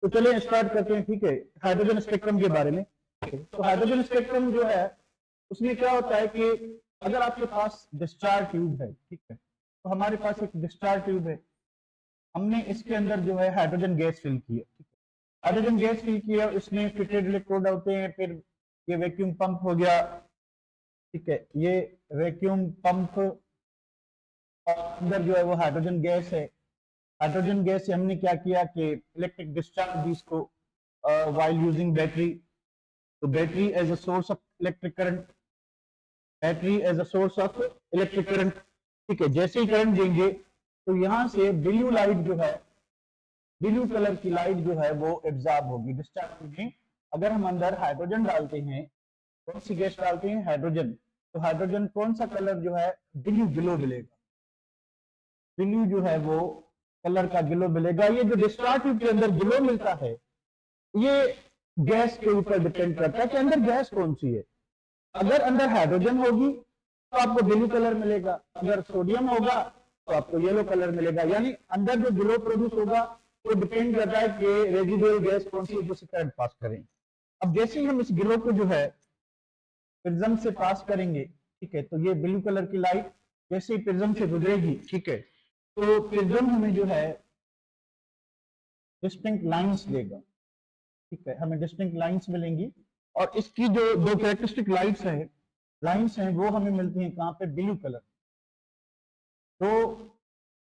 तो चलिए स्टार्ट करते हैं, ठीक है, हाइड्रोजन स्पेक्ट्रम के बारे में। तो हाइड्रोजन स्पेक्ट्रम जो है उसमें क्या होता है कि अगर आपके पास डिस्चार्ज ट्यूब है, ठीक है, तो हमारे पास एक डिस्चार्ज ट्यूब है, हमने इसके अंदर जो है हाइड्रोजन गैस फिल की है, ठीक है, हाइड्रोजन गैस फिल किया, उसमें फिटेड इलेक्ट्रोड होते हैं, फिर ये वैक्यूम पंप हो गया, ठीक है, ये वैक्यूम पंप अंदर जो है वो हाइड्रोजन गैस है। हाइड्रोजन गैस से हमने क्या किया कि इलेक्ट्रिक डिस्चार्ज दी इसको व्हाइल यूजिंग बैटरी। तो battery as a source of electric current, battery as a source of electric current, ठीक है। जैसे ही करंट देंगे तो यहाँ से ब्लू लाइट जो है, ब्लू कलर की लाइट जो है वो एब्जॉर्ब होगी डिस्चार्ज में। अगर हम अंदर हाइड्रोजन डालते हैं, कौन सी गैस डालते हैं, हाइड्रोजन, तो हाइड्रोजन कौन सा कलर जो है, ब्लू ग्लो मिलेगा, ब्लू जो है वो कलर का ग्लो मिलेगा। ये जो डिस्चार्ज ट्यूब के अंदर ग्लो मिलता है ये गैस के ऊपर डिपेंड करता है कि अंदर गैस कौन सी है। अगर अंदर हाइड्रोजन होगी तो आपको ब्लू कलर मिलेगा, अगर सोडियम होगा तो आपको येलो कलर मिलेगा। यानी अंदर जो ग्लो प्रोड्यूस होगा वो डिपेंड करता है कि रेजिडुअल गैस कौन सी है जो करंट पास करें। अब जैसे ही हम इस ग्लो को जो है प्रिज्म से पास करेंगे, ठीक है, तो ये ब्लू कलर की लाइट जैसे ही प्रिज्म से गुजरेगी, ठीक है, तो प्रिज्म हमें जो है डिस्टिंक्ट लाइंस देगा, ठीक है, हमें डिस्टिंक्ट लाइंस मिलेंगी। और इसकी जो दो कैरेक्टरिस्टिक लाइंस हैं वो हमें मिलती हैं कहाँ पे, ब्लू कलर। तो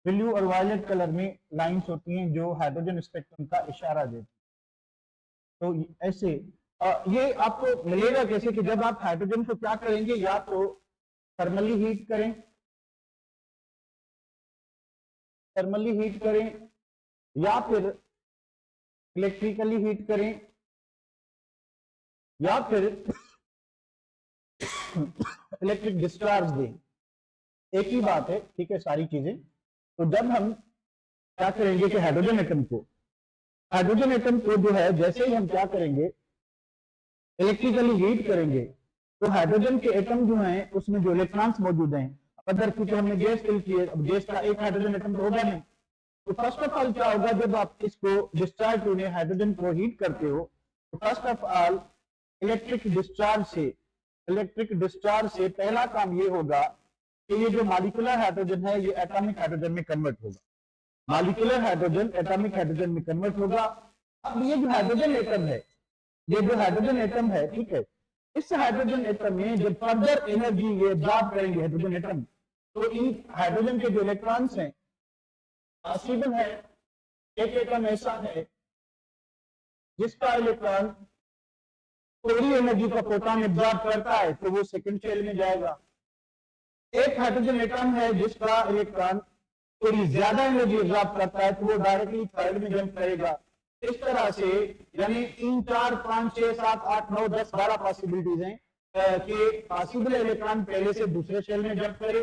ब्लू और वायलेट कलर में लाइंस होती हैं जो हाइड्रोजन स्पेक्ट्रम का इशारा देती हैं। तो ऐसे ये आपको मिलेगा कैसे कि जब आप हाइड्रोजन को क्या करेंगे, या तो थर्मली हीट करें, या फिर इलेक्ट्रिकली हीट करें, या फिर इलेक्ट्रिक डिस्चार्ज दें, एक ही बात है, ठीक है, सारी चीजें। तो जब हम क्या करेंगे कि हाइड्रोजन एटम को जो है जैसे ही हम क्या करेंगे, इलेक्ट्रिकली हीट करेंगे, तो हाइड्रोजन के एटम जो हैं उसमें जो इलेक्ट्रॉन्स मौजूद हैं, अगर क्योंकि हमने गैस फिल की है, अब गैस का एक हाइड्रोजन एटम तो होगा नहीं, तो फर्स्ट ऑफ ऑल क्या होगा, जब आप इसको डिस्चार्ज होने हाइड्रोजन को हीट करते हो, तो first of all electric discharge से पहला काम ये होगा कि ये जो मॉलिक्यूलर हाइड्रोजन है ये एटॉमिक हाइड्रोजन में कन्वर्ट होगा, मॉलिक्यूलर हाइड्रोजन एटॉमिक हाइड्रोजन में कन्वर्ट होगा। अब ये जो हाइड्रोजन एटम है, ये जो हाइड्रोजन एटम है, ठीक है, इस हाइड्रोजन एटम में जब फर्दर एनर्जी ये एब्जॉर्ब करेंगे हाइड्रोजन एटम, तो इन हाइड्रोजन के जो इलेक्ट्रॉन्स हैं, पॉसिबल है एक एटम ऐसा है जिसका इलेक्ट्रॉन थोड़ी एनर्जी का प्रोटॉन एब्जॉर्ब करता है तो वो सेकंड शेल में जाएगा। एक हाइड्रोजन एटम है जिसका इलेक्ट्रॉन थोड़ी ज्यादा एनर्जी एब्जॉर्ब करता है तो वो डायरेक्टली थर्ड में जंप करेगा। इस तरह से यानी 3 4 5 6 7 8 9 10 12 पॉसिबिलिटीज हैं कि पॉसिबल इलेक्ट्रॉन पहले से दूसरे शेल में जंप करे,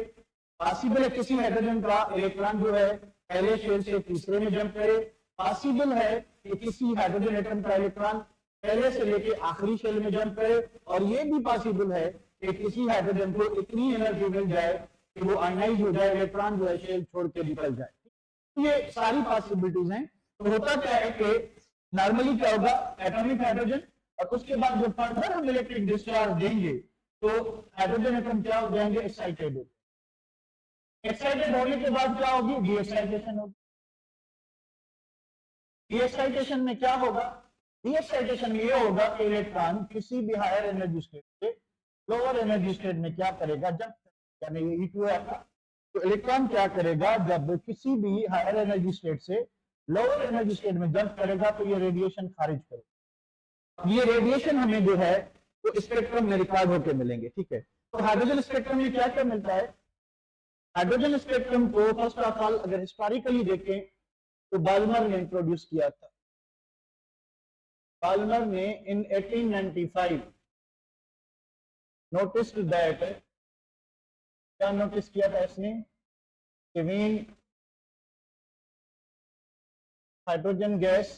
पॉसिबल है किसी हाइड्रोजन का इलेक्ट्रॉन जो है पहले शेल से तीसरे में जंप करे, पॉसिबल है कि किसी हाइड्रोजन एटम का इलेक्ट्रॉन पहले से लेके आखिरी शेल में जंप करे, और ये भी पॉसिबल है कि किसी हाइड्रोजन को इतनी एनर्जी मिल जाए कि वो आयनाइज हो जाए, इलेक्ट्रॉन जो है शेल छोड़ के निकल जाए। ये सारी पॉसिबिलिटीज हैं। तो होता क्या है कि नॉर्मली क्या होगा, एटॉमिक हाइड्रोजन, और उसके बाद जब फर्दर हम इलेक्ट्रिक डिस्चार्ज देंगे तो हाइड्रोजन एटम क्या हो जाएंगे, एक्साइटेड होने के बाद क्या होगी, डी एक्साइटेशन होगी। डी एक्साइटेशन में क्या होगा, डी एक्साइटेशन ये होगा कि इलेक्ट्रॉन किसी भी हायर एनर्जी स्टेट से लोअर एनर्जी स्टेट में क्या करेगा, जब यानी ये E2 है, तो इलेक्ट्रॉन क्या करेगा, जब किसी भी हायर एनर्जी स्टेट से लोअर एनर्जी स्टेट में जंप करेगा तो ये रेडिएशन खारिज करेगा। ये रेडिएशन हमें जो है तो स्पेक्ट्रम में रिकॉर्ड होकर मिलेंगे, ठीक है। तो हाइड्रोजन स्पेक्ट्रम में क्या क्या मिलता है, हाइड्रोजन स्पेक्ट्रम को फर्स्ट ऑफ ऑल अगर हिस्टोरिकली देखें तो बाल्मर ने इंट्रोड्यूस किया था। बाल्मर ने इन 1895 नोटिस दैट, क्या नोटिस किया था इसने, when hydrogen gas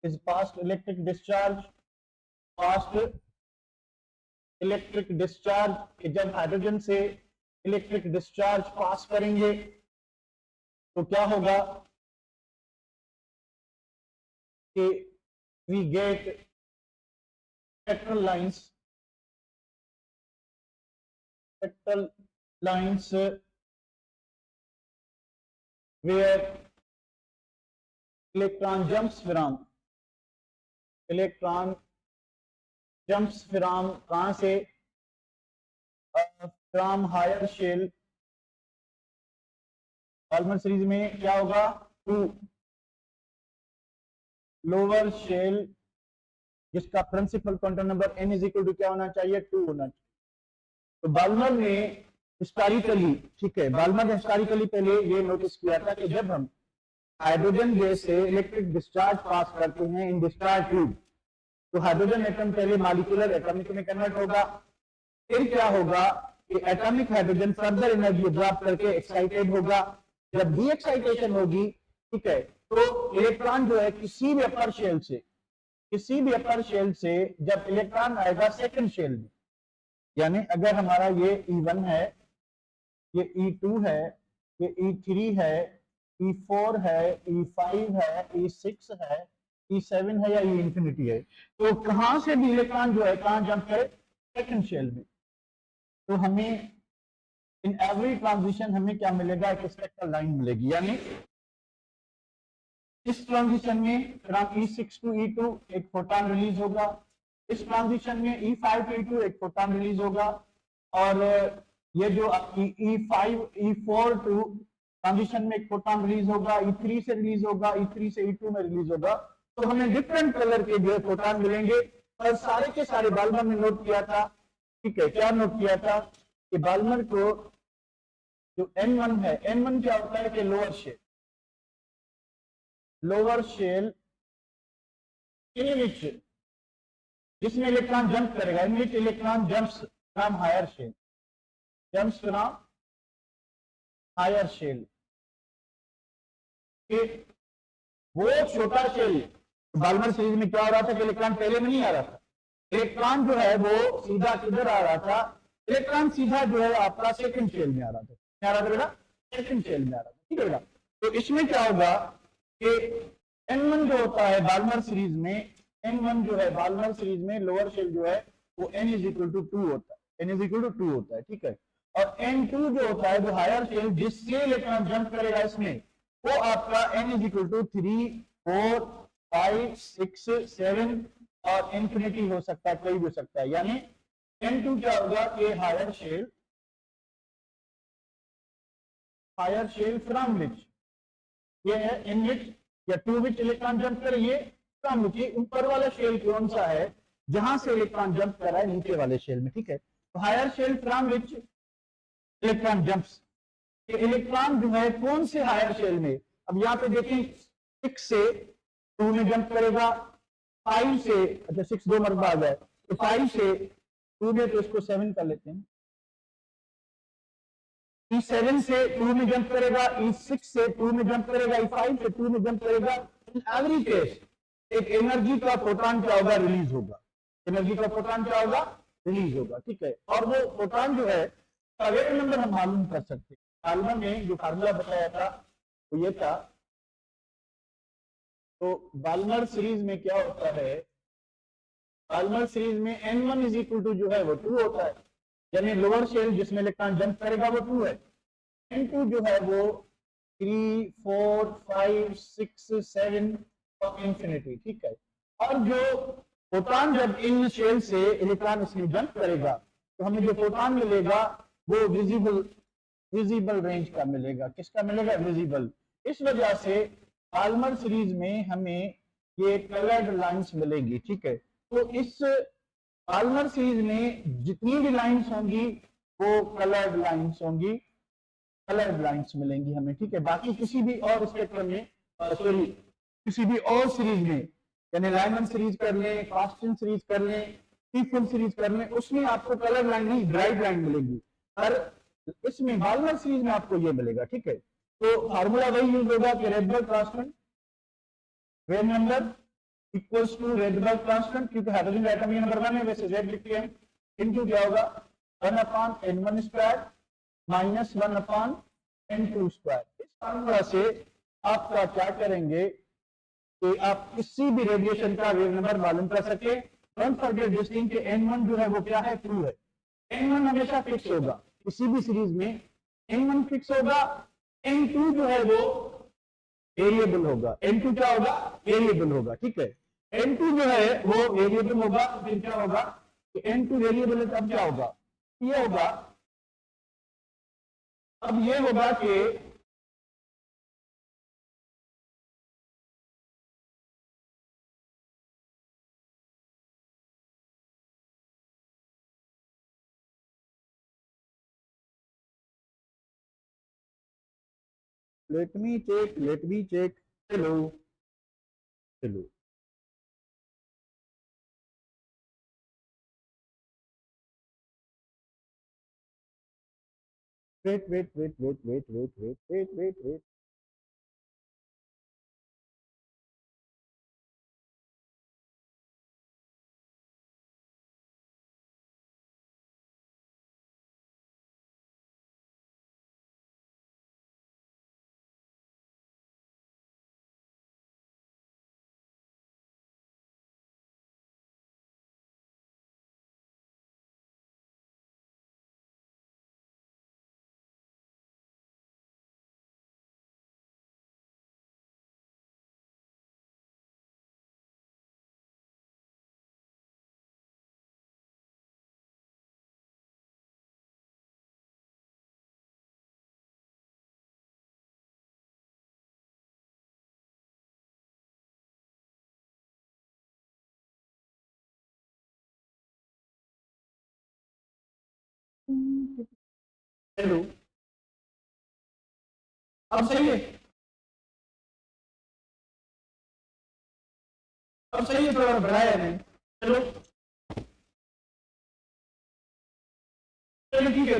is past electric discharge, कि जब हाइड्रोजन से इलेक्ट्रिक डिस्चार्ज पास करेंगे तो क्या होगा, कि we get spectral lines where electron jumps from कहां से, from higher shell. Balmer series में क्या होगा, टू लोअर शेल जिसका principal quantum number n is equal to क्या होना चाहिए, 2 होना चाहिए। तो बाल्मर ने हिस्टोरिकली, ठीक है, बाल्मर ने हिस्टोरिकली पहले ये नोटिस किया था कि जब हम हाइड्रोजन गैस से इलेक्ट्रिक डिस्चार्ज पास करते हैं इन डिस्चार्ज ट्यूब, तो हाइड्रोजन एटम पहले मॉलिक्यूलर एटॉमिक में कन्वर्ट होगा, फिर क्या होगा कि atomic hydrogen further energy absorb करके एक्साइटेड होगा। जब डी एक्साइटेशन होगी, ठीक है, तो इलेक्ट्रॉन जो है किसी भी अपर शेल से जब इलेक्ट्रॉन आएगा सेकंड शेल में, यानी अगर हमारा ये E1 है, ये E2 है, ये E3 है, E4 है, E5 है, E6 है, E7 है या E इंफिनिटी है, तो कहां से भी इलेक्ट्रॉन जो है कहां जंप करे, सेकंड शेल में। तो हमें इन एवरी ट्रांजिशन हमें क्या मिलेगा, एक स्पेक्ट्रल लाइन मिलेगी, यानी इस ट्रांजिशन में फ्रॉम E6 टू E2 एक फोटॉन रिलीज होगा, इस ट्रांजिशन में E5 टू E2 एक फोटॉन रिलीज होगा, और ये जो E5 E4 टू ट्रांजिशन में एक फोटॉन रिलीज होगा, E3 से रिलीज होगा, E3 से E2 में रिलीज होगा। तो हमें डिफरेंट कलर के जो है फोटॉन मिलेंगे, और सारे के सारे बाल्मर ने नोट किया था, ठीक है, क्या नोट किया था कि बाल्मर को जो N1 है, N1 क्या होता है कि लोअर शेल इन विच जिसमें इलेक्ट्रॉन जंप करेगा, in which electron jumps from higher shell, वो छोटा शेल। बाल्मर सीरीज में क्या हो रहा था कि इलेक्ट्रॉन पहले में नहीं आ रहा था, इलेक्ट्रॉन जो है वो सीधा किधर आ रहा था, इलेक्ट्रॉन सीधा जो है आपका सेकंड शेल में आ रहा था, क्या आ रहा था बेटा, सेकंड शेल में आ रहा था, ठीक है बेटा। तो इसमें क्या होगा कि N1 जो होता है बाल्मर सीरीज में, N1 जो है बाल्मर सीरीज में लोअर शेल जो है वो n इज इक्वल टू 2 होता है, ठीक है। और N2 जो होता है वो हायर शेल जिससे इलेक्ट्रॉन जंप करेगा इसमें, वो आपका n इज इक्वल टू 3, 4, 5, 6, 7 और इंफिनिटी हो सकता है, कोई भी हो सकता है। यानी N2 क्या होगा कि हायर शेल फ्रॉम विच, ये है इन विच या टू विच इलेक्ट्रॉन जंप करे, ये फ्रॉम विच, ऊपर वाला शेल कौन सा है जहां से इलेक्ट्रॉन जंप कर रहा है, नीचे वाले शेल में, ठीक है। तो higher shell from which electron jumps, electron जो है कौन से हायर शेल में, अब यहाँ पे देखें 6 से 2 में जंप करेगा, 5 से, अच्छा 6 दो मरतबा आ जाए, तो 5 से 2 में, तो इसको 7 कर लेते हैं, E7 से 2 में जंप करेगा, E6 से 2 में जंप करेगा, E5 से 2 में जंप करेगा। इन एवरी केस एक एनर्जी का फोटॉन क्या होगा, रिलीज होगा, ठीक है। और वो फोटॉन जो है वेव नंबर हम मालूम कर सकते हैं। बाल्मर ने जो फार्मूला बताया था वो ये था, तो बाल्मर सीरीज में क्या होता है, बाल्मर सीरीज में N1 इज इक्वल टू जो है वो 2 होता है, यानी लोअर शेल जिसमें इलेक्ट्रॉन जंप करेगा वो 2 है, N2 जो है वो 3, 4, 5, 6, 7 और इंफिनिटी, ठीक है। और जो फोटॉन जब इन शेल से इलेक्ट्रॉन इसमें जंप करेगा तो हमें जो फोटॉन मिलेगा वो विजिबल रेंज का मिलेगा, किसका मिलेगा, विजिबल। इस वजह से बाल्मर सीरीज में हमें ये कलर्ड लाइंस मिलेंगी, ठीक है। तो इस बाल्मर सीरीज में जितनी भी लाइंस होंगी वो कलर्ड लाइंस मिलेंगी हमें, ठीक है। बाकी किसी भी और स्पेक्ट्रम में, सॉरी किसी भी और सीरीज में, यानी लाइमन सीरीज कर लें, कास्टिन सीरीज कर लें, टीफिन सीरीज कर लें, उसमें आपको कलर लाइन नहीं ब्राइट लाइन मिलेगी, पर इसमें बाल्मर सीरीज में आपको ये मिलेगा, ठीक है। तो फार्मूला वही यूज होगा कि Rydberg constant wave number equals to Rydberg constant, क्योंकि हाइड्रोजन का एटम ये नंबर 1 है, वैसे Z लिखते हैं, इनटू क्या होगा 1/N1 square minus 1/N2 square. इस फार्मूला से आपका क्या करेंगे, कि आप किसी भी रेडिएशन का वेव नंबर मालूम कर सके। डोंट फॉरगेट दिस थिंग कि n1 जो है वो क्या है, ट्रू है। n1 हमेशा फिक्स होगा किसी भी सीरीज में, n1 फिक्स होगा, n2 जो है वो वेरिएबल होगा। n2 क्या होगा, वेरिएबल होगा, ठीक है। n2 जो है वो वेरिएबल होगा, फिर क्या होगा कि n2 वेरिएबल है, तब क्या होगा, ये होगा, अब ये होगा कि लेट मी चेक, चलो चलो, वेट। चलो अब सही है, अब सही है, थोड़ा बढ़ाया नहीं, चलो चलो ठीक है,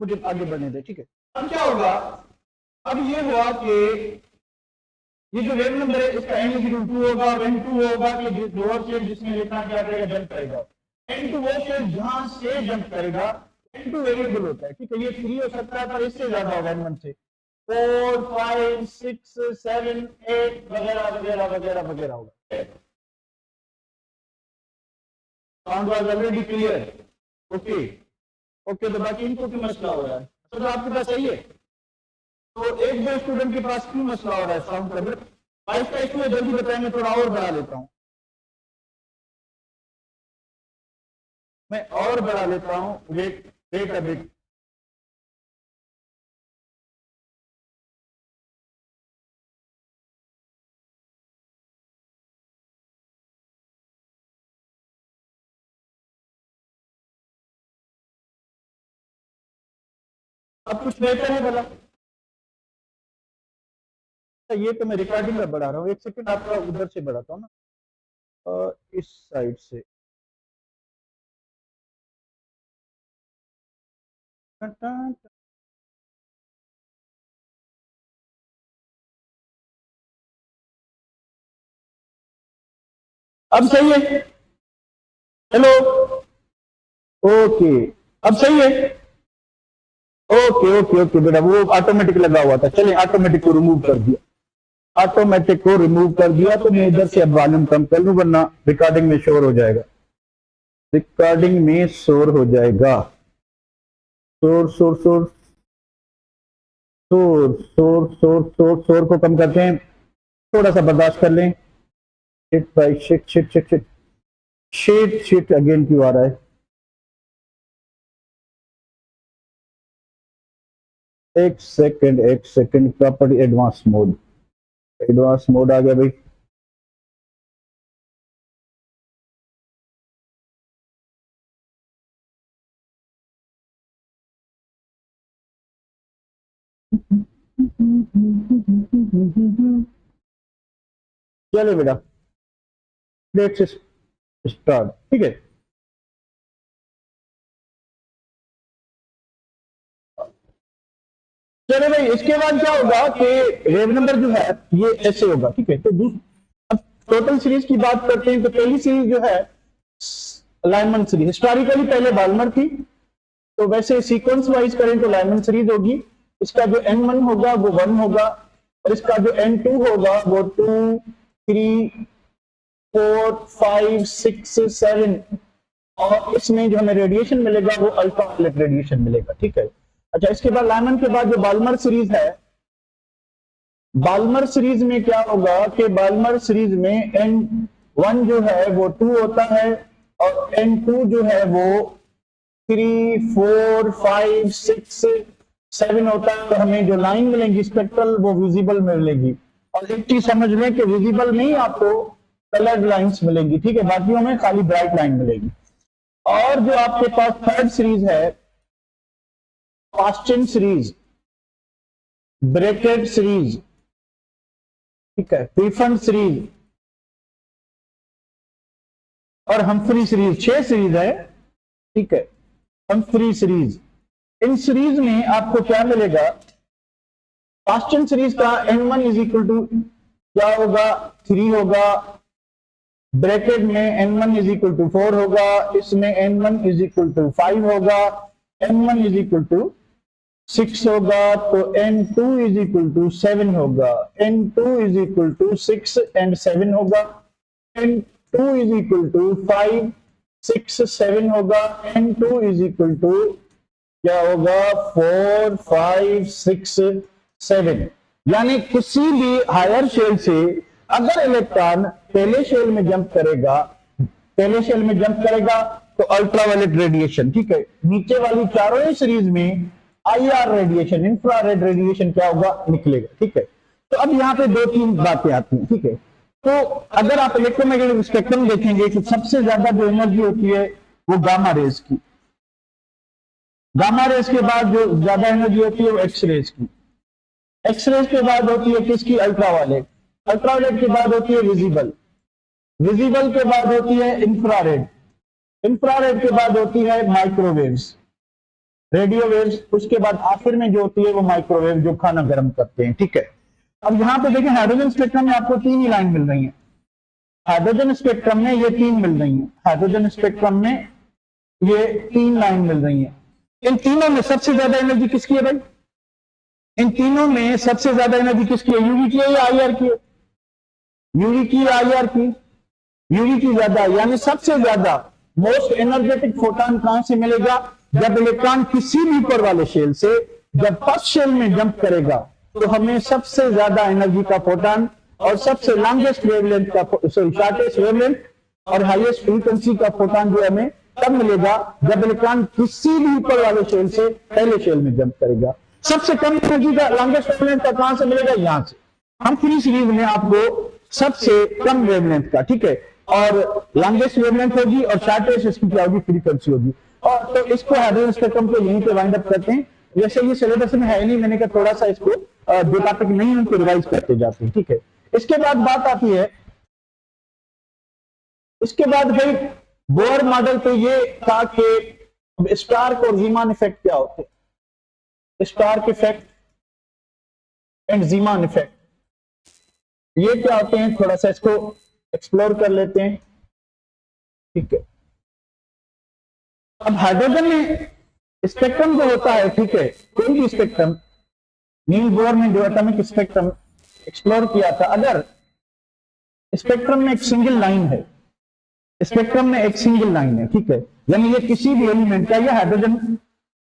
मुझे आगे बढ़ने दे, ठीक है। अब क्या होगा, अब ये हुआ कि ये जो वेव नंबर है इसका n इक्वल टू होगा, और n2 होगा कि जो शेप जिसमें इलेक्ट्रॉन क्या करेगा, जंप करेगा। n2 वो शेप जहां से जंप करेगा, n2 वेरिएबल होता है, ठीक है, ये 3 हो सकता है पर इससे ज्यादा होगा n1 से, 4 5 6 7 8 वगैरह वगैरह वगैरह वगैरह होगा। Sound was already clear, okay okay. तो बाकी इनको क्यों मसला हो रहा है, तो आपके पास सही है, तो एक दो स्टूडेंट के पास क्यों मसला हो रहा है साउंड का, बाईस का इसमें जल्दी बताएंगे, थोड़ा और बढ़ा लेता हूं मैं, और बढ़ा लेता हूं, वेट वेट अ बिट। अब कुछ बेहतर है भला, ये तो मैं रिकॉर्डिंग में बढ़ा रहा हूँ, एक सेकंड आपका उधर से बढ़ाता हूँ ना, इस साइड से, अब सही है, हेलो, ओके अब सही है, ओके ओके ओके बेटा, वो ऑटोमेटिक लगा हुआ था, चलिए ऑटोमेटिक को रिमूव कर दिया, ऑटोमेटिक को रिमूव कर दिया, तो मैं इधर से अब वॉल्यूम कम कर लूं वरना रिकॉर्डिंग में शोर हो जाएगा, रिकॉर्डिंग में शोर हो जाएगा, शोर शोर शोर शोर शोर शोर शोर शोर को कम करते हैं, थोड़ा सा बर्दाश्त कर लें। शिट भाई, shit shit shit shit shit shit again क्यों आ रहा है, एक second property advance mode, advance mode आ गया भाई, चलो बेटा लेट्स स्टार्ट, ठीक है। चलो भाई, इसके बाद क्या होगा कि वेव नंबर जो है ये ऐसे होगा, ठीक है। तो अब टोटल सीरीज की बात करते हैं, तो पहली सीरीज जो है लाइनमैन सीरीज, हिस्टोरिकली पहले बाल्मर थी, तो वैसे सीक्वेंस वाइज करें तो लाइनमैन सीरीज होगी, इसका जो n1 होगा वो 1 होगा, और इसका जो n2 होगा वो 2 3 4 5 6 7 और इसमें जो हमें रेडिएशन मिलेगा वो अल्ट्रावायलेट रेडिएशन मिलेगा, ठीक है। अच्छा, इसके बाद लाइमन के बाद जो बाल्मर सीरीज है, बाल्मर सीरीज में क्या होगा कि बाल्मर सीरीज में N1 जो है वो 2 होता है और N2 जो है वो 3 4 5 6 7 होता है। तो हमें जो लाइन मिलेगी स्पेक्ट्रल वो विजिबल मिलेगी, और एक चीज समझ लें कि विजिबल नहीं आपको कलर्ड लाइंस मिलेंगी, ठीक है, बाकी में खाली ब्राइट लाइन मिलेगी। और जो आपके पास थर्ड सीरीज है, पास्चन सीरीज, ब्रैकेट सीरीज, ठीक है, प्रीफंड सीरीज और हम्फ्री सीरीज, 6 सीरीज है, ठीक है। हम्फ्री सीरीज, इन सीरीज में आपको क्या मिलेगा, पास्चन सीरीज का N1 इज इक्वल टू क्या होगा, 3 होगा, ब्रैकेट में N1 इज इक्वल टू 4 होगा, इसमें N1 इज इक्वल टू 5 होगा, N1 इज इक्वल टू 6 होगा, तो N2 इज इक्वल टू 7 होगा, N2 is equal to 6 and 7 होगा, N2 इज इक्वल टू 5 6 7 होगा, N2 इज इक्वल टू क्या होगा, 4 5 6 7। यानी किसी भी हायर शेल से अगर इलेक्ट्रॉन पहले शेल में जंप करेगा, पहले शेल में जंप करेगा तो अल्ट्रावायलेट रेडिएशन, ठीक है। नीचे वाली चारों ही सीरीज में IR रेडिएशन, इंफ्रारेड रेडिएशन क्या होगा, निकलेगा, ठीक है। तो अब यहाँ पे 2-3 बातें आती हैं, ठीक है। तो अगर आप इलेक्ट्रोमैग्नेटिक स्पेक्ट्रम देखेंगे तो सबसे ज्यादा जो एनर्जी होती है वो गामा रेज की, गामा रेज के बाद जो ज्यादा एनर्जी होती है वो एक्स रेज की, एक्स रेज के बाद होती है किसकी, अल्ट्रावायलेट, अल्ट्रावायलेट के बाद होती है विजिबल, विजिबल के बाद होती है इंफ्रारेड, इंफ्रारेड के बाद होती है माइक्रोवेव्स, रेडियो वेव्स, उसके बाद आखिर में जो होती है वो माइक्रोवेव जो खाना गर्म करते हैं, ठीक है। अब यहाँ पे देखें हाइड्रोजन स्पेक्ट्रम में आपको 3 ही लाइन मिल रही है, हाइड्रोजन स्पेक्ट्रम में ये 3 मिल रही है, हाइड्रोजन स्पेक्ट्रम में ये 3 लाइन मिल रही है। इन तीनों में सबसे ज्यादा एनर्जी किसकी है भाई, इन तीनों में सबसे ज्यादा एनर्जी किसकी है, यूवी की है या IR की है, यूवी की या IR की, यूवी की ज्यादा, यानी सबसे ज्यादा मोस्ट एनर्जेटिक फोटोन कहां से मिलेगा, जब इलेक्ट्रॉन किसी भी ऊपर वाले शेल से जब फर्स्ट शेल में जंप करेगा तो हमें सबसे ज्यादा एनर्जी का फोटोन और सबसे लॉन्गेस्ट वेवलेंथ का, सॉरी शॉर्टेस्ट वेवलेंथ और हाईएस्ट फ्रीक्वेंसी का फोटोन जो हमें तब मिलेगा जब इलेक्ट्रॉन किसी भी ऊपर वाले शेल से पहले शेल में जंप करेगा। सबसे कम एनर्जी का लॉन्गेस्ट वेवलेंथ का कहां से मिलेगा, यहां से। हम फ्री सीरीज में आपको सबसे कम वेवलेंथ का, ठीक है, और लॉन्गेस्ट वेवलेंथ होगी और शॉर्टेस्ट इसकी क्या होगी, फ्रीक्वेंसी होगी। और तो इसको हाइड्रोजन स्पेक्ट्रम को यहीं पे वाइंड अप करते हैं। वैसे ये सिलेबस में है नहीं, मैंने कहा थोड़ा सा इसको जो टॉपिक नहीं उनको रिवाइज करते जाते हैं, ठीक है। इसके बाद बात आती है, इसके बाद भाई बोर मॉडल पे ये था कि स्टार्क और ज़ीमान इफेक्ट क्या होते हैं, स्टार्क इफेक्ट एंड ज़ीमान इफेक्ट ये क्या होते हैं, थोड़ा सा इसको एक्सप्लोर कर लेते हैं, ठीक है। अब हाइड्रोजन में स्पेक्ट्रम जो होता है, ठीक है, कोई भी स्पेक्ट्रम, नील बोर ने जो एटॉमिक स्पेक्ट्रम एक्सप्लोर किया था, अगर स्पेक्ट्रम में एक सिंगल लाइन है, स्पेक्ट्रम में एक सिंगल लाइन है, ठीक है, यानी ये किसी भी एलिमेंट का, या हाइड्रोजन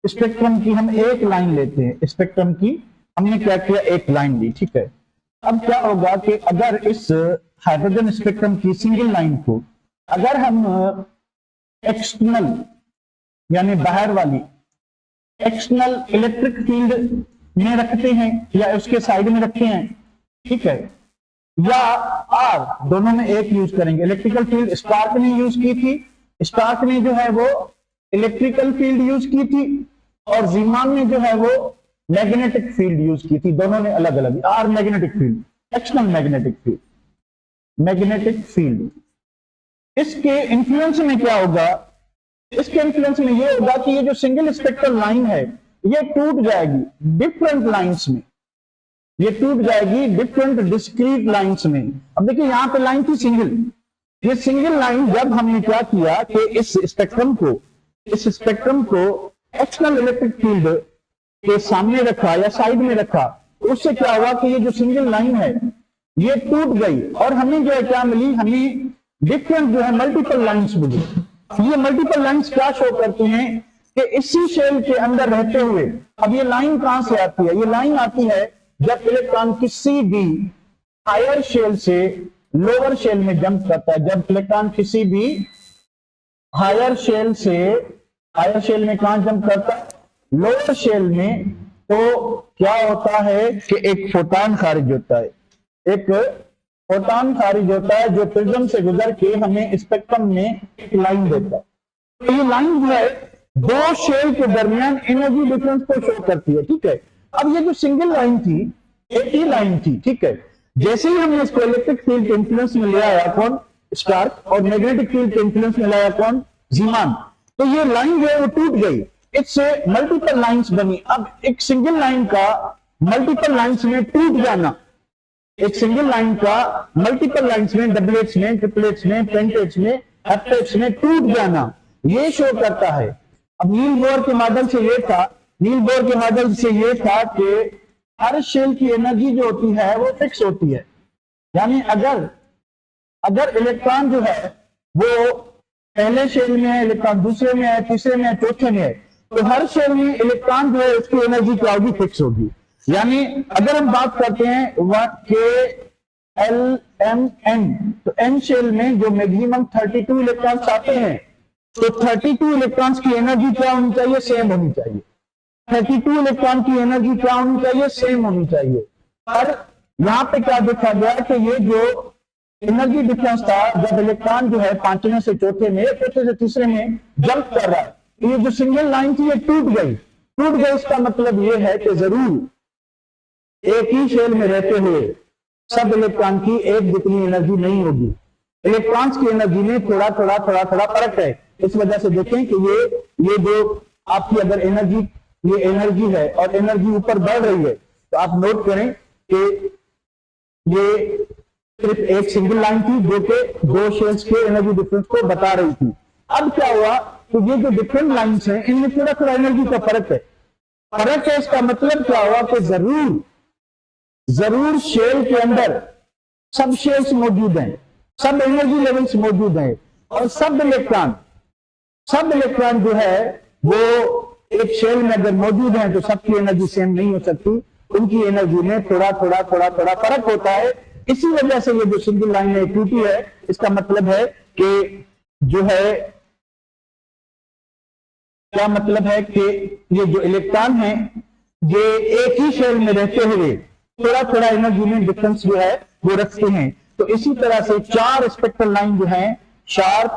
स्पेक्ट्रम की हम एक लाइन लेते हैं, स्पेक्ट्रम की हमने क्या किया, एक लाइन ली, ठीक है। अब क्या होगा कि अगर इस हाइड्रोजन स्पेक्ट्रम की सिंगल लाइन को अगर हम एक्सटर्नल यानी बाहर वाली एक्सटर्नल इलेक्ट्रिक फील्ड में रखते हैं या उसके साइड में रखते हैं, ठीक है, या आर, दोनों में एक यूज करेंगे। इलेक्ट्रिकल फील्ड स्टार्क ने यूज की थी, स्टार्क ने जो है वो इलेक्ट्रिकल फील्ड यूज की थी, और ज़ीमान ने जो है वो मैग्नेटिक फील्ड यूज की थी, दोनों ने अलग अलग। Or magnetic field, external magnetic field, magnetic field. इसके इन्फ्लुएंस में क्या होगा, इसके इन्फ्लुएंस में ये होगा कि ये जो सिंगल स्पेक्ट्रल लाइन है ये टूट जाएगी डिफरेंट लाइंस में, ये टूट जाएगी डिफरेंट डिस्क्रीट लाइंस में। अब देखिए यहां पे लाइन थी सिंगल, ये सिंगल लाइन जब हमने क्या किया कि इस स्पेक्ट्रम को एक्सटर्नल इलेक्ट्रिक फील्ड के सामने रखा या साइड में रखा, उससे क्या हुआ कि ये जो सिंगल लाइन है ये टूट गई और हमें जो है क्या मिली, हमें डिफरेंट जो है मल्टीपल लाइंस मिली। ये मल्टीपल लाइंस क्या शो करती हैं कि इसी शेल के अंदर रहते हुए, अब ये लाइन कहां से आती है, ये लाइन आती है जब इलेक्ट्रॉन किसी भी हायर शेल से लोअर शेल में जंप करता है। जब इलेक्ट्रॉन किसी भी हायर शेल से, हायर शेल में कहां जंप करता है, लोअर शेल में, तो क्या होता है कि एक फोटॉन खारिज होता है, एक फोटॉन खारिज होता है जो प्रिज्म से गुजर के हमें स्पेक्ट्रम में एक लाइन देता है। तो ये लाइन जो है दो शेल के दरमियान एनर्जी डिफरेंस को शो करती है, ठीक है। अब ये जो सिंगल लाइन थी, एक ही लाइन थी, ठीक है। जैसे ही हमने इसको इलेक्ट्रिक फील्ड के इन्फ्लुएंस में ले आया कौन, स्टार्क, और मैग्नेटिक फील्ड के इन्फ्लुएंस में लाया कौन, जीमान, तो ये लाइन जो है वो टूट गई, इससे मल्टीपल लाइंस बनी। अब एक सिंगल लाइन का मल्टीपल लाइंस में टूट जाना, एक सिंगल लाइन का मल्टीपल लाइंस में, डबलेट्स में, ट्रिपलेट्स में, पेंटेट्स में, हेप्टेट्स में टूट जाना, ये शो करता है। अब नील बोर के मॉडल से ये था, नील बोर के मॉडल से ये था कि हर शेल की एनर्जी जो होती है वो फिक्स होती है। यानी अगर इलेक्ट्रॉन जो है वो पहले शेल में है, इलेक्ट्रॉन दूसरे में है, तीसरे में है, चौथे में है, तो हर शेल में इलेक्ट्रॉन जो है उसकी एनर्जी क्या होगी, फिक्स होगी। यानी अगर हम बात करते हैं KLMN, तो N शेल में जो मैक्सिमम 32 इलेक्ट्रॉन्स आते हैं, तो 32 इलेक्ट्रॉन्स की एनर्जी क्या होनी चाहिए, सेम होनी चाहिए। 32 इलेक्ट्रॉन की एनर्जी क्या होनी चाहिए, सेम होनी चाहिए। पर यहां पे क्या देखा गया कि ये जो एनर्जी डिफरेंस था, जब इलेक्ट्रॉन जो है पांचवें से चौथे में, चौथे से तीसरे में जंप कर रहा है, ये जो सिंगल लाइन थी ये टूट गई। इसका मतलब ये है कि जरूर एक ही शेल में रहते हुए सब इलेक्ट्रॉन की एक जितनी एनर्जी नहीं होगी। इलेक्ट्रॉन्स की एनर्जी में थोड़ा फर्क है। इस वजह से देखें कि ये जो आपकी अगर एनर्जी, ये एनर्जी है और एनर्जी ऊपर बढ़ रही है, तो आप नोट करें कि ये सिर्फ एक सिंगल लाइन थी जो कि दो शेल्स के एनर्जी डिफरेंस को बता रही थी। अब क्या हुआ, तो ये जो डिफरेंट लाइंस हैं इनमें थोड़ा एनर्जी का फर्क है। इसका मतलब क्या हुआ कि जरूर शेल के अंदर सब शेल्स मौजूद हैं, सब एनर्जी लेवल्स मौजूद हैं, और सब इलेक्ट्रॉन जो है वो एक शेल में अगर मौजूद हैं तो सबकी एनर्जी सेम नहीं हो सकती, उनकी एनर्जी में थोड़ा फर्क होता है। इसी वजह से ये जो सिंगल लाइन है टूटी है। इसका मतलब है कि जो है, क्या मतलब है कि ये जो इलेक्ट्रॉन है ये एक ही शेल में रहते हुए थोड़ा एनर्जी में डिफरेंस जो है वो रखते हैं। तो इसी तरह से चार स्पेक्ट्रल लाइन जो है, शार्प,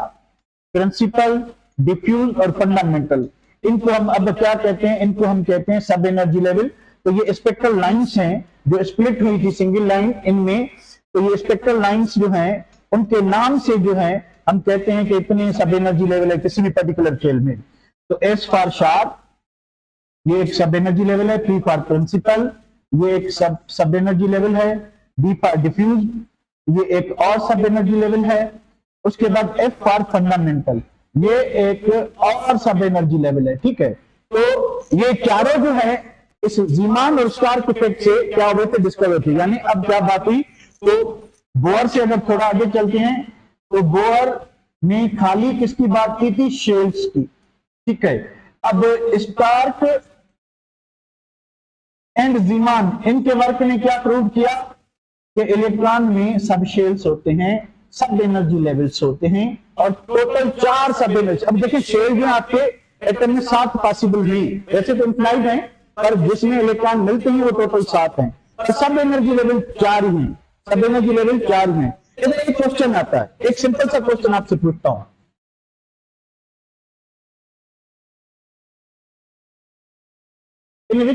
प्रिंसिपल, डिफ्यूज और फंडामेंटल, इनको हम अब क्या कहते हैं, इनको हम कहते हैं सब एनर्जी लेवल। तो ये स्पेक्ट्रल लाइंस हैं जो स्प्लिट हुई थी सिंगल लाइन इनमें, तो ये स्पेक्ट्रल लाइंस जो हैं उनके नाम से जो है हम कहते हैं कि इतने सब एनर्जी लेवल है किसी भी पर्टिकुलर शेल में। तो एस फॉर शार्प, ये एक सब एनर्जी लेवल है। पी फॉर प्रिंसिपल, ये एक सब एनर्जी लेवल है। डी फॉर डिफ्यूज, ये एक और सब एनर्जी लेवल है। उसके बाद एफ फॉर फंडामेंटल, ये एक और सब एनर्जी लेवल है, ठीक है। तो ये चारों जो है इस जीमान और स्टार्क इफेक्ट से क्या हुए थे, डिस्कवर थे। यानी अब क्या बात हुई, तो बोर से अगर थोड़ा आगे चलते हैं तो बोर ने खाली किसकी बात की थी, शेल्स की, ठीक है। अब स्टार्क एंड जीमान, इनके वर्क ने क्या प्रूव किया कि इलेक्ट्रॉन में सब शेल्स होते हैं, सब एनर्जी लेवल्स होते हैं, और टोटल 4 सब एनर्जी। अब देखिए शेल जो आपके एटम में 7 पॉसिबल नहीं, वैसे तो इंप्लाइड है, पर जिसमें इलेक्ट्रॉन मिलते हैं वो टोटल 7 हैं, और सब एनर्जी लेवल 4 ही हैं, सब एनर्जी लेवल 4 ही हैं। इधर एक क्वेश्चन आता है, एक सिंपल सा क्वेश्चन आपसे पूछता हूं, in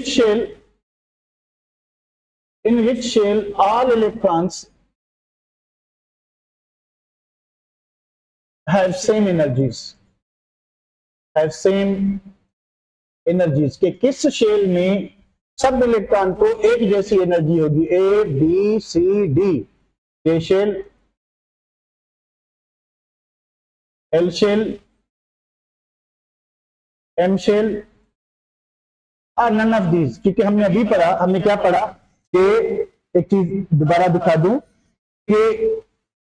which shell all electrons have same energies, के किस शेल में सब इलेक्ट्रॉन को एक जैसी एनर्जी होगी, A B C D, K shell, L shell, M shell, और नन ऑफ दीज। क्योंकि हमने अभी पढ़ा, हमने क्या पढ़ा कि एक चीज दोबारा दिखा दूं कि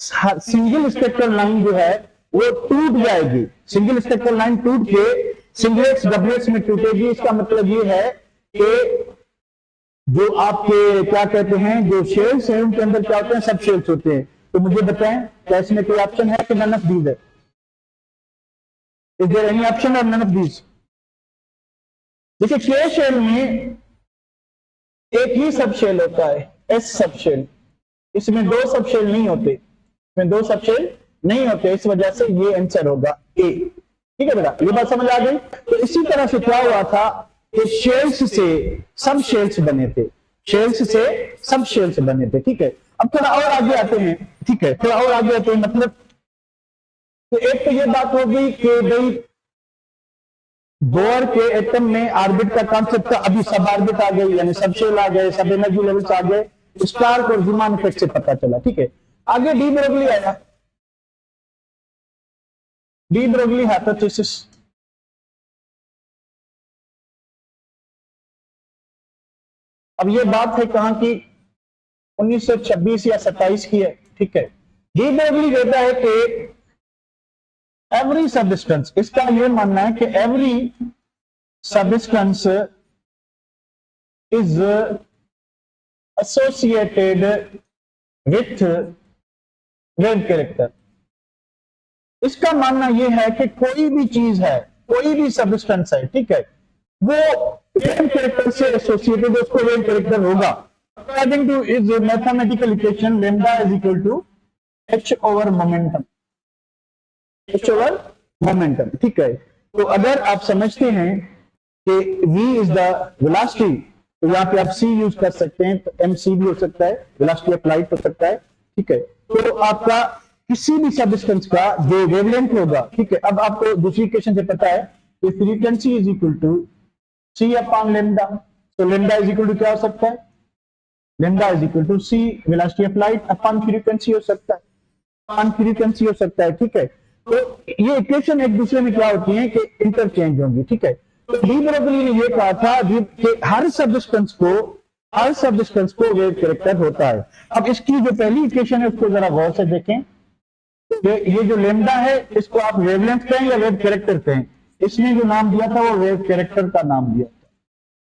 सिंगल स्पेक्ट्रल लाइन जो है वो टूट जाएगी, सिंगल स्पेक्ट्रल लाइन टूट के सिंगलेट्स डबलेट्स में टूटेगी। इसका मतलब ये है कि जो आपके क्या कहते हैं जो शेल्स हैं उनके अंदर क्या होते हैं, सब शेल्स होते हैं। तो मुझे बताएं क्या इसमें कोई ऑप्शन है कि नन ऑफ दीज है? इज देयर एनी ऑप्शन और नन ऑफ दीज? देखिए के शेल में एक ही सब शेल होता है, एस सब शेल, इसमें दो सब शेल नहीं होते, इसमें दो सब शेल नहीं होते, इस वजह से ये आंसर होगा ए। ठीक है बेटा, ये बात समझ आ गई। तो इसी तरह से क्या हुआ था कि शेल्स से सब शेल्स बने थे, शेल्स से सब शेल्स बने थे। ठीक है, अब थोड़ा और आगे आते हैं। ठीक है, थोड़ा और आगे आते हैं, मतलब तो एक तो ये बात हो गई कि भाई बोर के एटम में ऑर्बिट का कॉन्सेप्ट था, अभी सब ऑर्बिट आ गई, यानी सब शेल आ गए, सब एनर्जी लेवल्स आ गए, स्टार्क और ज़ीमान इफेक्ट से पता चला। ठीक है, आगे डी ब्रोगली आया, डी ब्रोगली हाइपोथेसिस। अब ये बात है कहां की, 1926 या 27 की है। ठीक है, डी ब्रोगली कहता है कि एवरी सबस्टेंस, इसका ये मानना है कि every substance is associated with wave character. इसका मानना यह है कि कोई भी चीज है, कोई भी सबस्टेंस है, ठीक है, वो वेव कैरेक्टर से एसोसिएटेड, उसको वेव कैरेक्टर होगा। According to his mathematical equation lambda is equal to h over momentum, h over momentum. ठीक है, तो अगर आप समझते हैं कि v इज द वेलोसिटी, तो यहाँ पे आप c यूज कर सकते हैं, तो mc भी हो सकता है, वेलोसिटी ऑफ लाइट हो सकता है। ठीक है, तो आपका किसी भी सबस्टेंस का जो वेवलेंथ होगा, ठीक है, अब आपको दूसरी इक्वेशन से पता है कि frequency is equal to c upon lambda, तो लैम्डा इज इक्वल टू क्या हो सकता है, lambda is equal to c velocity of light upon frequency हो सकता है, अपॉन फ्रीक्वेंसी हो सकता है। ठीक है, तो ये इक्वेशन एक दूसरे में क्या होती है कि इंटरचेंज होंगी। ठीक है, तो डी ब्रोगली ने ये कहा था कि हर सबस्टेंस को वेव कैरेक्टर होता है। अब इसकी जो पहली इक्वेशन है उसको जरा गौर से देखें, ये जो लैम्डा है इसको आप वेवलेंथ कहें या वेव कैरेक्टर कहें, इसने जो नाम दिया था वो वेव कैरेक्टर का नाम दिया था।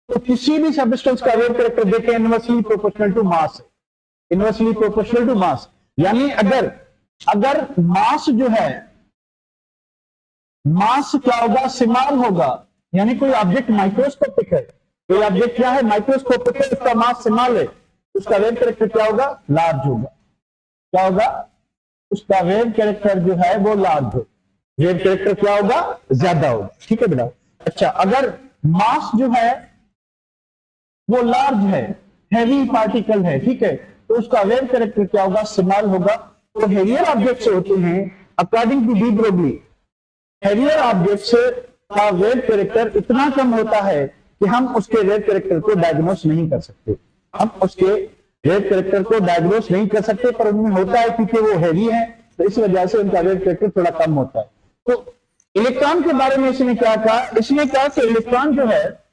तो किसी भी सबस्टेंस का वेव कैरेक्टर देखें इनवर्सली प्रोपोर्शनल टू मास है, इनवर्सली प्रोपोर्शनल टू मास, यानी अगर मास जो है, मास क्या होगा, सिमाल होगा, यानी कोई ऑब्जेक्ट माइक्रोस्कोपिक है, कोई ऑब्जेक्ट क्या है, माइक्रोस्कोपिक है, उसका मास सिमाल है, उसका वेव कैरेक्टर क्या होगा, लार्ज होगा। क्या होगा, उसका वेव कैरेक्टर जो है वो लार्ज हो, वेव कैरेक्टर क्या होगा, ज्यादा होगा। ठीक है बेटा, अच्छा अगर मास जो है वो लार्ज है, हैवी पार्टिकल है, ठीक है, तो उसका वेव कैरेक्टर क्या होगा, स्मॉल होगा। तो हेवियर ऑब्जेक्ट्स होते हैं, according to de Broglie, heavier objects का वेव कैरेक्टर इतना कम होता है कि हम उसके वेव कैरेक्टर को डायग्नोस नहीं कर सकते, हम उसके वेव कैरेक्टर को डायग्नोस नहीं कर सकते, पर उनमें होता है क्योंकि वो हैवी है, तो इस वजह से उनका वेव कैरेक्टर थोड़ा कम होता है। तो इलेक्ट्रॉन के बारे में इसने क्या कहा, इसने कहा कि इलेक्ट्रॉन जो है,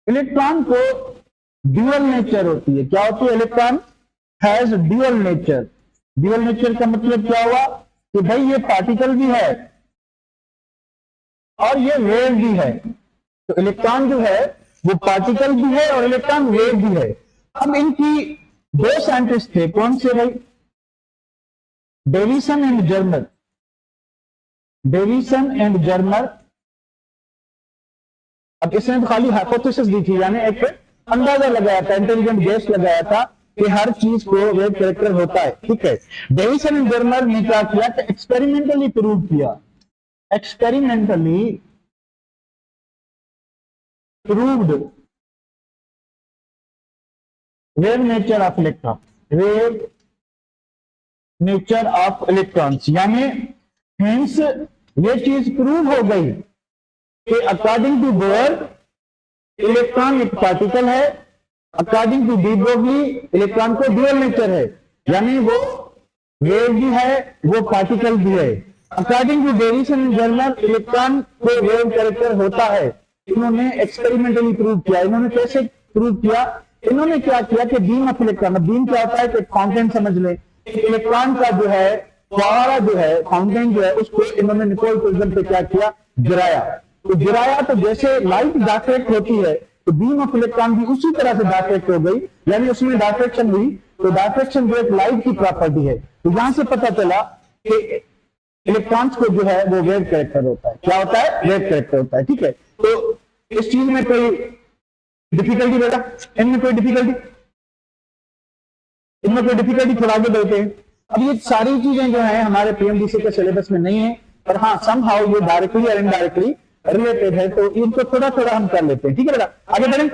इलेक्ट्रॉन को ड्यूअल नेचर होती है। क्या होती है, electron has dual nature. Dual nature का मतलब क्या हुआ कि भाई ये पार्टिकल भी है और ये वेव भी है। तो इलेक्ट्रॉन जो है वो पार्टिकल भी है और इलेक्ट्रॉन वेव भी है। अब इनकी दो साइंटिस्ट थे, कौन से भाई, Davisson and Germer, Davisson and Germer. अब इसने तो खाली हाइपोथेसिस दी थी, यानी एक अंदाजा लगाया था, इंटेलिजेंट गेस लगाया था कि हर चीज को वेव कैरेक्टर होता है। ठीक है, डेविसन एंड जर्मर ने क्या किया कि एक्सपेरिमेंटली प्रूव किया, experimentally proved wave nature of electron, wave nature of electrons, यानी हेंस ये चीज प्रूव हो गई कि अकॉर्डिंग टू बोयर इलेक्ट्रॉन एक पार्टिकल है, according to de Broglie electron को ड्यूअल नेचर है, यानी वो वेव भी है वो पार्टिकल भी है। According to Davisson and Germer electron को वेव कैरेक्टर होता है। इन्होंने एक्सपेरिमेंटली प्रूव किया। इन्होंने कैसे प्रूव किया इन्होंने क्या किया कि बीम ऑफ इलेक्ट्रॉन, बीम क्या होता है कि फाउंटेन समझ लें, इलेक्ट्रॉन का जो है फुहारा जो है, फाउंटेन जो है, उसको इन्होंने निकोल प्रिज्म पे क्या किया, गिराया। तो गिराया तो जैसे लाइट डायफ्रेक्ट होती है तो बीम ऑफ इलेक्ट्रॉन भी उसी तरह से डायफ्रेक्ट हो गई, यानी उसमें डायफ्रेक्शन हुई। तो डायफ्रेक्शन जो एक लाइट की प्रॉपर्टी है, तो यहां से पता चला कि इलेक्ट्रॉन्स को जो है वो वेव कैरेक्टर होता है। क्या होता है? वेव कैरेक्टर होता है। ठीक है, तो इस चीज में कोई डिफिकल्टी बेटा? इनमें कोई डिफिकल्टी? इनमें कोई डिफिकल्टी? थोड़ा आगे बढ़ते हैं। अब ये सारी चीजें जो है हमारे पीएमडीसी के सिलेबस में नहीं है, पर हाँ सम हाउ ये डायरेक्टली और इनडायरेक्टली रिलेटेड है, तो इनको थोड़ा थोड़ा हम कर लेते हैं। ठीक है बेटा, आगे बढ़ें।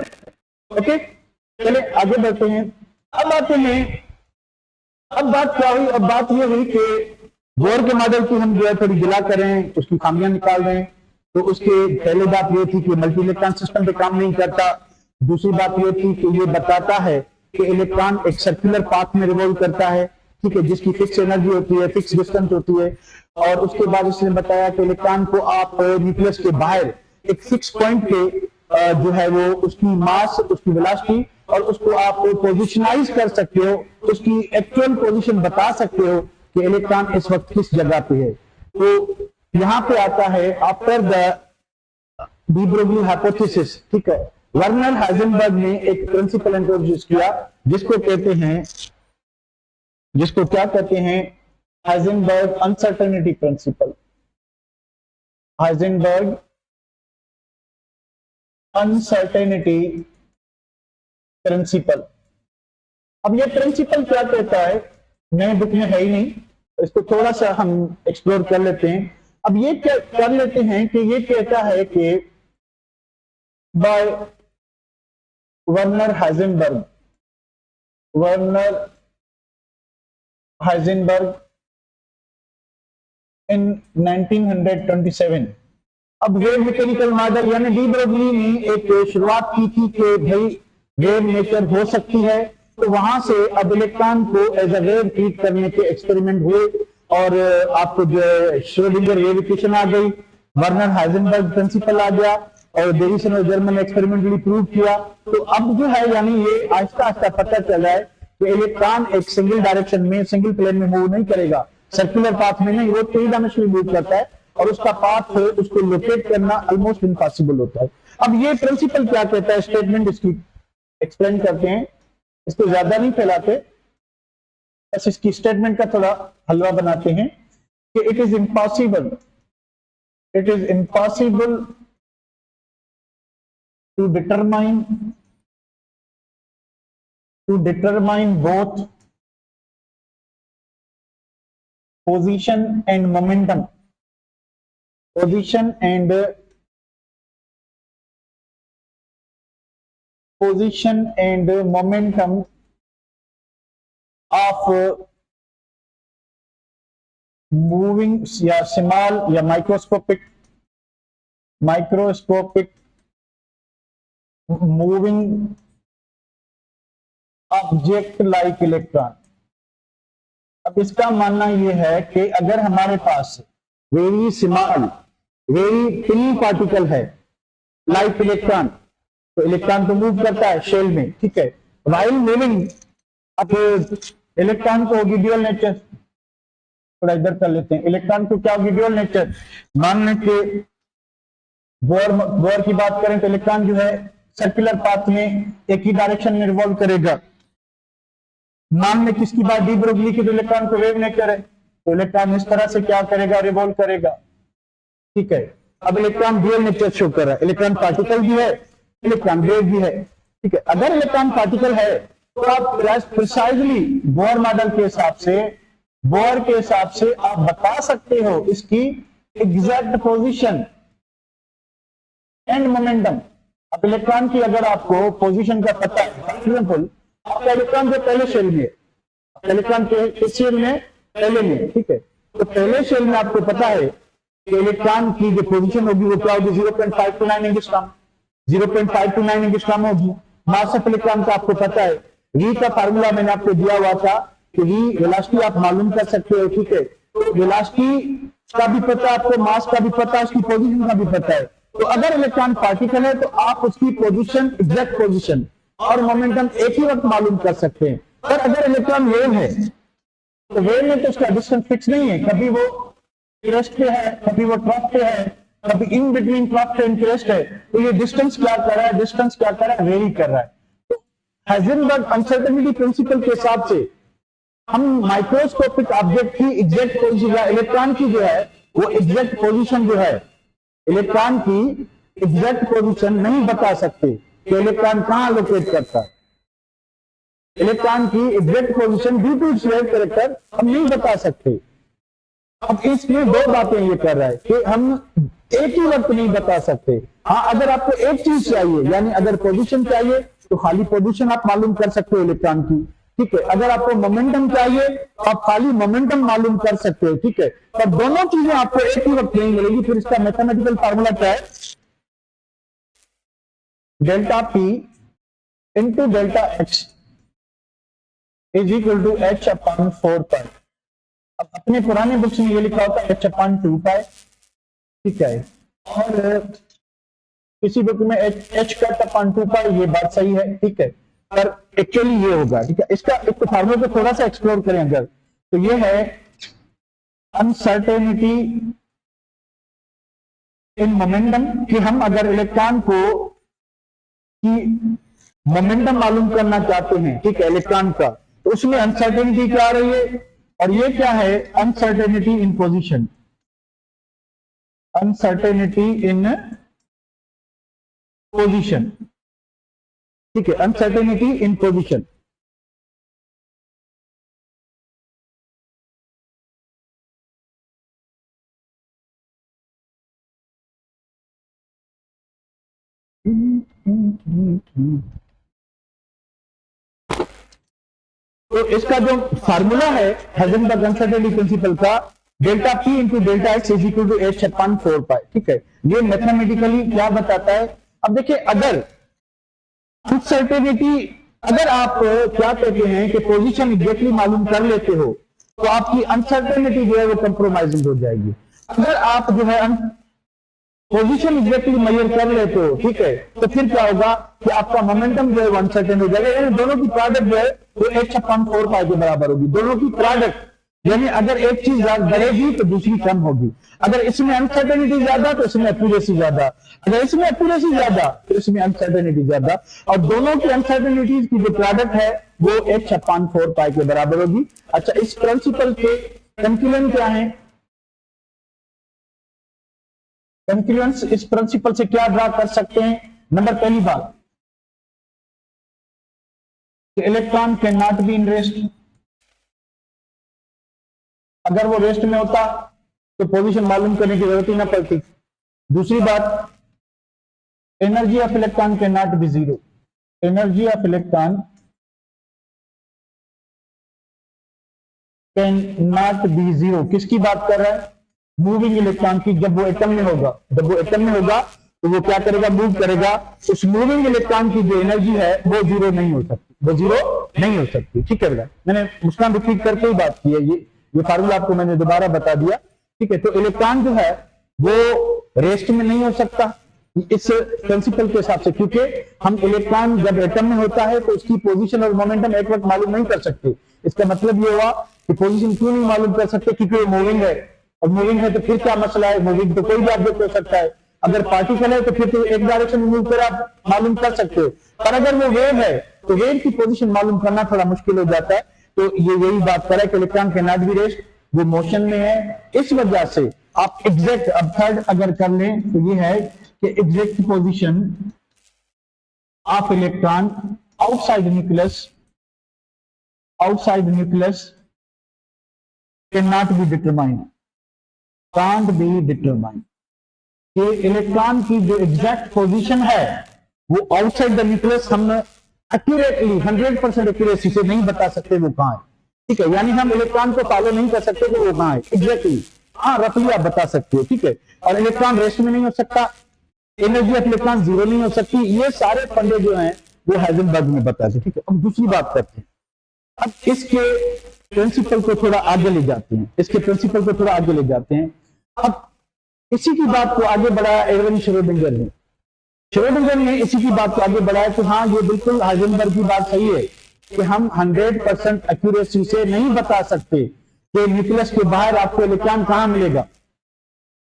ओके, चले आगे बढ़ते हैं। अब आते हैं, अब बात क्या हुई? अब बात ये हुई कि बोर के मॉडल की हम जो है थोड़ी गिला करें, उसकी खामियां निकाल रहे हैं। तो उसके पहले बात ये थी कि मल्टी इलेक्ट्रॉन सिस्टम पे काम नहीं करता। दूसरी बात ये थी कि ये बताता है कि इलेक्ट्रॉन एक सर्कुलर पाथ में रिवॉल्व करता है, ठीक है, जिसकी फिक्स एनर्जी होती है, फिक्स डिस्टेंस होती है। और उसके बाद इसने बताया कि इलेक्ट्रॉन को आप न्यूक्लियस के बाहर एक फिक्स पॉइंट पे जो है वो उसकी मास, उसकी वेलोसिटी और उसको आप पोजिशनाइज कर सकते हो, उसकी एक्चुअल पोजीशन बता सकते हो कि इलेक्ट्रॉन इस वक्त किस जगह पे है। तो यहां पे आता है after the de Broglie hypothesis, ठीक है, वर्नर हाइजेनबर्ग ने एक प्रिंसिपल इंट्रोड्यूस किया जिसको कहते हैं, जिसको क्या कहते हैं, Heisenberg uncertainty principal. Heisenberg uncertainty principal. अब ये प्रिंसिपल क्या कहता है, नए बुक में है ही नहीं, इसको थोड़ा सा हम एक्सप्लोर कर लेते हैं। अब ये क्या कर लेते हैं कि ये कहता है कि by Werner Heisenberg, Werner Heisenberg in 1927। अब वेव मैकेनिकल मॉडल यानी डी ब्रोगली ने एक शुरुआत की थी कि भाई वेव नेचर हो सकती है, तो वहां से अब इलेक्ट्रॉन को एज अ वेव ट्रीट करने के एक्सपेरिमेंट हुए और आपको जो है श्रोडिंगर वेव इक्वेशन आ गई, वर्नर हाइजेनबर्ग प्रिंसिपल आ गया और डेरिसन और जर्मन एक्सपेरिमेंटली प्रूव किया। तो अब जो है यानी ये आहिस्ता आहिस्ता पता चल रहा है कि इलेक्ट्रॉन एक सिंगल डायरेक्शन में, सिंगल प्लेन में मूव नहीं करेगा, सर्कुलर पाथ में नहीं, वो 3 डायमेंशनल मूव करता है और उसका पाथ उसको लोकेट करना ऑलमोस्ट इम्पॉसिबल होता है। अब ये प्रिंसिपल क्या कहता है, स्टेटमेंट इसकी एक्सप्लेन करते हैं, इसको ज्यादा नहीं फैलाते, बस इसकी स्टेटमेंट का थोड़ा हलवा बनाते हैं कि it is impossible to determine both position and momentum, position and momentum of moving या small या microscopic moving object like electron. अब इसका मानना यह है कि अगर हमारे पास very small, very tiny particle है लाइक इलेक्ट्रॉन, तो इलेक्ट्रॉन तो मूव करता है शेल में, ठीक है, व्हाइल मूविंग। अब इलेक्ट्रॉन को होगी ड्यूअल नेचर, थोड़ा इधर कर लेते हैं, इलेक्ट्रॉन को क्या होगी ड्यूअल नेचर। मान लें कि बोर की बात करें तो इलेक्ट्रॉन जो है सर्कुलर पाथ में एक ही डायरेक्शन में रिवॉल्व करेगा। मान लें किसकी बात, डी ब्रोगली की, तो इलेक्ट्रॉन को वेव नेचर है, तो इलेक्ट्रॉन इस तरह से क्या करेगा, रिवॉल्व करेगा, ठीक है। अब इलेक्ट्रॉन ड्यूअल नेचर शो कर रहा है, इलेक्ट्रॉन पार्टिकल भी है, इलेक्ट्रॉन वेव भी है, ठीक है। अगर इलेक्ट्रॉन पार्टिकल है तो आप प्रिसाइजली बोर मॉडल के हिसाब से, बोर के हिसाब से आप बता सकते हो इसकी एग्जैक्ट पोजीशन एंड मोमेंटम। अब इलेक्ट्रॉन की अगर आपको पोजीशन का पता है, फॉर एग्जांपल आपका इलेक्ट्रॉन जो पहले शेल में है, इलेक्ट्रॉन के किस शेल में, पहले में, ठीक है, तो पहले शेल में आपको पता है कि इलेक्ट्रॉन की जो पोजीशन होगी वो क्या होगी, 0.529 एंगस्ट्रॉम, 0.529 एंगस्ट्रॉम होगी। मास ऑफ इलेक्ट्रॉन का आपको पता है, वी का फार्मूला मैंने आपको दिया हुआ था कि वी वेलोसिटी आप मालूम कर सकते हो, ठीक है, तो वेलोसिटी का भी पता आपको, मास का भी पता, उसकी पोजीशन का भी पता है। तो अगर इलेक्ट्रॉन पार्टिकल है तो आप उसकी पोजीशन, एग्जैक्ट पोजीशन और मोमेंटम एक ही वक्त मालूम कर सकते हैं। पर अगर इलेक्ट्रॉन वेव है तो वेव में तो उसका डिस्टेंस फिक्स नहीं है, कभी वो क्रेस्ट पे है, कभी वो ट्रफ पे है, कभी in between trough and crest है। तो ये डिस्टेंस क्या कर रहा है, डिस्टेंस क्या कर रहा है, वेरी कर रहा है। तो हाइजेनबर्ग अनसर्टेनिटी प्रिंसिपल के हिसाब से हम माइक्रोस्कोपिक ऑब्जेक्ट की एग्जैक्ट पोजीशन, इलेक्ट्रॉन की जो है वो एग्जैक्ट पोजीशन जो है, इलेक्ट्रॉन की एग्जैक्ट पोजीशन नहीं बता सकते कि इलेक्ट्रॉन कहां लोकेट करता है। इलेक्ट्रॉन की exact position due to its wave character हम नहीं बता सकते। अब इसमें दो बातें ये कर रहा है कि हम एक ही वक्त नहीं बता सकते। हाँ, अगर आपको एक चीज चाहिए, यानी अगर पोजीशन चाहिए तो खाली पोजीशन आप मालूम कर सकते हो इलेक्ट्रॉन की, ठीक है। अगर आपको मोमेंटम चाहिए तो आप खाली मोमेंटम मालूम कर सकते हो, ठीक है। पर दोनों चीजें आपको एक ही वक्त नहीं मिलेगी। फिर इसका मैथमेटिकल फार्मूला क्या है, delta P into delta X is equal to H upon 4 pi. अब अपने पुराने बुक्स में ये लिखा होता है एच अपॉन 2 पाई, ठीक है। और किसी बुक में एच कट अपॉन 2 पाई, ये बात सही है, ठीक है। पर एक्चुअली ये होगा, ठीक है। इसका एक फार्मूला को थोड़ा सा एक्सप्लोर करें अगर, तो ये है अनसर्टेनिटी इन मोमेंटम, कि हम अगर इलेक्ट्रॉन को की मोमेंटम मालूम करना चाहते हैं, ठीक है, इलेक्ट्रॉन का, तो उसमें अनसर्टेनिटी क्या आ रही है, और ये क्या है, अनसर्टेनिटी इन पोजीशन, अनसर्टेनिटी इन पोजीशन, ठीक है, अनसर्टेनिटी इन पोजीशन। तो इसका जो फार्मूला है हाइजेनबर्ग अनसर्टेनिटी प्रिंसिपल का, delta P into delta X is equal to H upon 4 pi, ठीक है। ये मैथमेटिकली क्या बताता है। अब देखिए, अगर अनसर्टेनिटी, अगर आप क्या कहते हैं कि पोजीशन एग्जैक्टली मालूम कर लेते हो तो आपकी अनसर्टेनिटी जो है वो कंप्रोमाइजिंग हो जाएगी। अगर आप जो है पोजीशन एग्जैक्टली मेजर कर लेते हो, ठीक है, तो फिर क्या होगा कि आपका मोमेंटम जो है अनसर्टेन हो जाएगा। यानी दोनों की प्रोडक्ट जो है वो एच अपॉन 4 पाई के बराबर होगी, दोनों की प्रोडक्ट। यानी अगर एक चीज बढ़ेगी तो दूसरी कम होगी। अगर इसमें अनसर्टेनिटी ज्यादा तो इसमें एक्यूरेसी ज्यादा, अगर इसमें एक्यूरेसी ज्यादा तो इसमें अनसर्टेनिटी ज्यादा, और दोनों की अनसर्टेनिटीज की जो प्रोडक्ट है वो एच अपॉन 4 पाई के बराबर होगी। अच्छा, इस प्रिंसिपल के कंक्लूजन क्या है, कंक्लूजन इस प्रिंसिपल से क्या ड्रा कर सकते हैं। नंबर पहली बात, electron can not be in rest. अगर वो रेस्ट में होता तो पोजीशन मालूम करने की जरूरत ही ना पड़ती। दूसरी बात, energy of electron can not be zero. Energy of electron can not be zero. किसकी बात कर रहा है, मूविंग इलेक्ट्रॉन की। जब वो एटम में होगा, जब वो एटम में होगा तो वो क्या करेगा, मूव करेगा। उस मूविंग इलेक्ट्रॉन की जो एनर्जी है वो जीरो नहीं हो सकती, वो जीरो नहीं हो सकती, ठीक है बेटा। मैंने मुस्कान रिपीट करके ही बात की है, ये फार्मूला आपको मैंने दोबारा बता दिया, ठीक है। तो इलेक्ट्रॉन जो है वो रेस्ट में नहीं हो सकता इस प्रिंसिपल के हिसाब से, क्योंकि हम इलेक्ट्रॉन जब एटम में होता है तो उसकी पोजीशन और मोमेंटम एक वक्त मालूम नहीं कर सकते। इसका मतलब ये हुआ कि पोजीशन क्यों नहीं मालूम कर सकते, क्योंकि वो मूविंग है, और मूविंग है तो फिर क्या मसला है, मूविंग तो कोई भी ऑब्जेक्ट हो सकता है। अगर पार्टिकल है तो फिर तो एक डायरेक्शन में मूव कर आप मालूम कर सकते हो, पर अगर वो वेव है तो वेव की पोजीशन मालूम करना थोड़ा मुश्किल हो जाता है। तो ये यही बात करे कि electron can not be rest, वो मोशन में है। इस वजह से आप एग्जैक्ट, अब थर्ड अगर कर लें तो ये है कि exact position of electron outside nucleus, outside nucleus can not be determined, can't be determined. कि इलेक्ट्रॉन की जो एग्जैक्ट पोजीशन है वो आउटसाइड द न्यूक्लियस हम एक्यूरेटली 100% एक्यूरेसी से नहीं बता सकते वो कहां है, ठीक है। यानी हम इलेक्ट्रॉन को फॉलो नहीं कर सकते कि वो कहां है एग्जैक्टली, हाँ रफली आप बता सकते हो, ठीक है। और इलेक्ट्रॉन रेस्ट में नहीं हो सकता, एनर्जी ऑफ इलेक्ट्रॉन जीरो नहीं हो सकती। ये सारे फंडे जो हैं वो हाइजेनबर्ग में बताते, ठीक है। अब दूसरी बात करते हैं, अब इसके प्रिंसिपल को थोड़ा आगे ले जाते हैं, इसके प्रिंसिपल को थोड़ा आगे ले जाते हैं। अब इसी की बात को आगे बढ़ाया एडविन श्रोडिंगर ने। श्रोडिंगर ने इसी की बात को आगे बढ़ाया कि हाँ ये बिल्कुल हाइजेनबर्ग की बात सही है कि हम 100% एक्यूरेसी से नहीं बता सकते कि न्यूक्लियस के बाहर आपको इलेक्ट्रॉन कहां मिलेगा,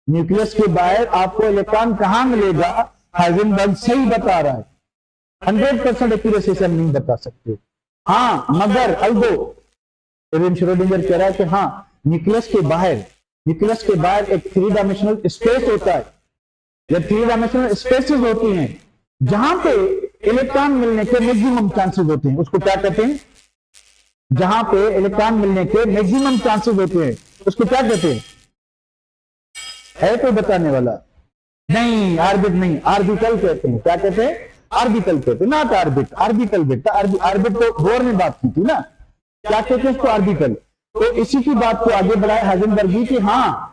न्यूक्लियस के बाहर आपको इलेक्ट्रॉन कहां मिलेगा। हाइजेनबर्ग सही बता रहा है, 100% एक्यूरेसी से हम नहीं बता सकते। हाँ मगर अल्दो एरविन श्रोडिंगर कह रहा है कि हाँ न्यूक्लियस के बाहर एक 3 डायमेंशनल स्पेस होता है या 3 डायमेंशनल स्पेसेस होती हैं जहां पे इलेक्ट्रॉन मिलने के मैक्सिमम चांसेस होते हैं। उसको क्या कहते हैं, जहां पे इलेक्ट्रॉन मिलने के मैक्सिमम चांसेस होते हैं उसको क्या कहते हैं, है कोई बताने वाला? नहीं, ऑर्बिट नहीं, ऑर्बिटल कहते हैं। क्या कहते हैं? ऑर्बिटल कहते हैं, नॉट ऑर्बिट। ऑर्बिटल बेटा, ऑर्बिट तो बोर ने बात की थी ना, क्या कहते हैं इसको? ऑर्बिटल। तो इसी की बात को आगे बढ़ाया हाइजेनबर्ग कि हाँ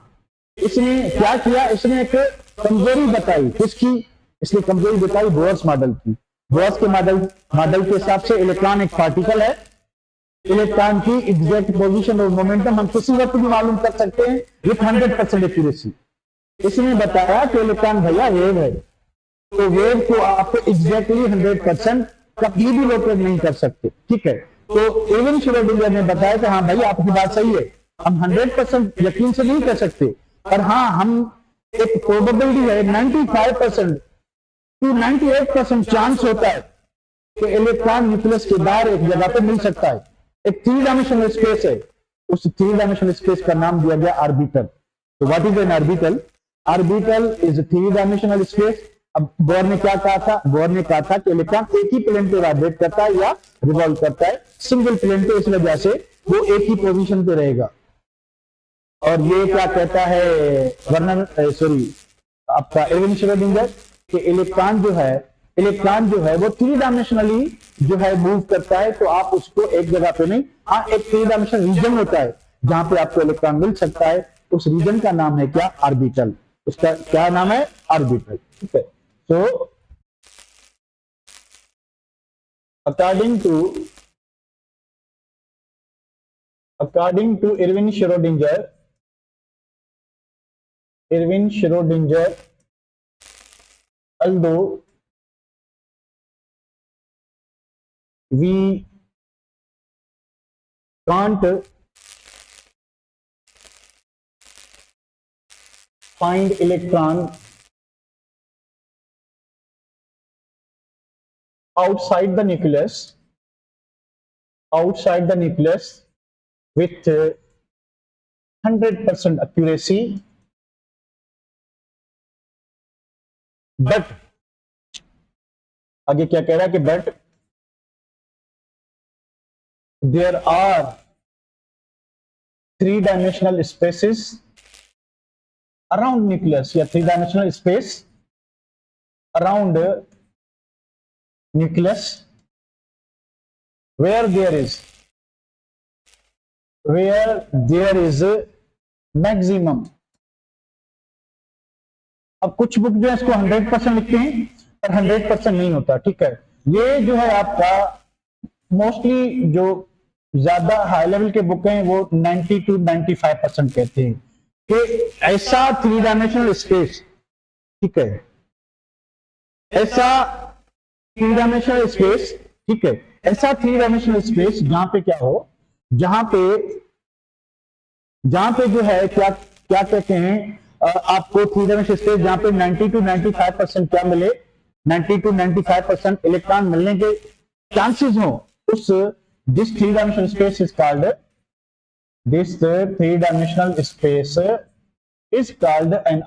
इसने क्या किया, इसने एक कमजोरी बताई। किसकी? इसने कमजोरी बताई बोर्स मॉडल की। बोर्स के मॉडल के हिसाब से इलेक्ट्रॉन एक पार्टिकल है, इलेक्ट्रॉन की एग्जैक्ट पोजीशन और मोमेंटम हम किसी वक्त भी मालूम कर सकते हैं विथ 100% एक्यूरेसी। इसने बताया कि इलेक्ट्रॉन भैया वेव है, तो वेव को आप एग्जैक्टली 100% कभी भी लोकेट नहीं कर सकते, ठीक है। तो एरविन श्रोडिंगर ने बताया कि हाँ भाई आपकी बात सही है, हम 100% यकीन से नहीं कर सकते, पर हाँ हम एक प्रोबेबिलिटी है 95% टू 98% चांस होता है कि इलेक्ट्रॉन न्यूक्लियस के बाहर एक जगह पे मिल सकता है। एक 3 डायमेंशनल स्पेस है, उस 3 डायमेंशनल स्पेस का नाम दिया गया ऑर्बिटल। तो what is an orbital? Orbital is 3 dimensional space. अब बोर ने क्या कहा था? बोर ने कहा था कि इलेक्ट्रॉन एक ही प्लेन पे वाइब्रेट करता है या रिवॉल्व करता है, सिंगल प्लेन पे, इस वजह से वो एक ही पोजीशन पे रहेगा। और ये क्या कहता है आपका एरविन श्रोडिंगर कि इलेक्ट्रॉन जो है वो 3 डायमेंशनली जो है मूव करता है। तो आप उसको एक जगह पे नहीं, हाँ एक 3 डायमेंशनल रीजन होता है जहां पे आपको इलेक्ट्रॉन मिल सकता है, उस रीजन का नाम है क्या? ऑर्बिटल। उसका क्या नाम है? ऑर्बिटल, ठीक है। So, according to Erwin Schrödinger, although we can't find electron outside the nucleus with 100% accuracy, but आगे क्या कह रहा है कि but there are 3-dimensional spaces around nucleus या 3-dimensional space around nucleus where there is maximum। अब कुछ book जो है इसको 100% लिखते हैं पर 100% नहीं होता, ठीक है। ये जो है आपका मोस्टली जो ज्यादा हाई लेवल के बुक हैं वो 90 to 95% कहते हैं कि ऐसा 3 डायमेंशनल स्पेस, ठीक है, ऐसा 3 डायमेंशनल स्पेस, ठीक है, ऐसा 3 डायमेंशनल स्पेस जहां पे क्या हो, जहां पे जो है क्या कहते हैं आपको 3 डायमेंशनल स्पेस जहां पे 90 to 95% क्या मिले, 90 to 95% इलेक्ट्रॉन मिलने के चांसेस हो, उस this 3 dimensional space is called an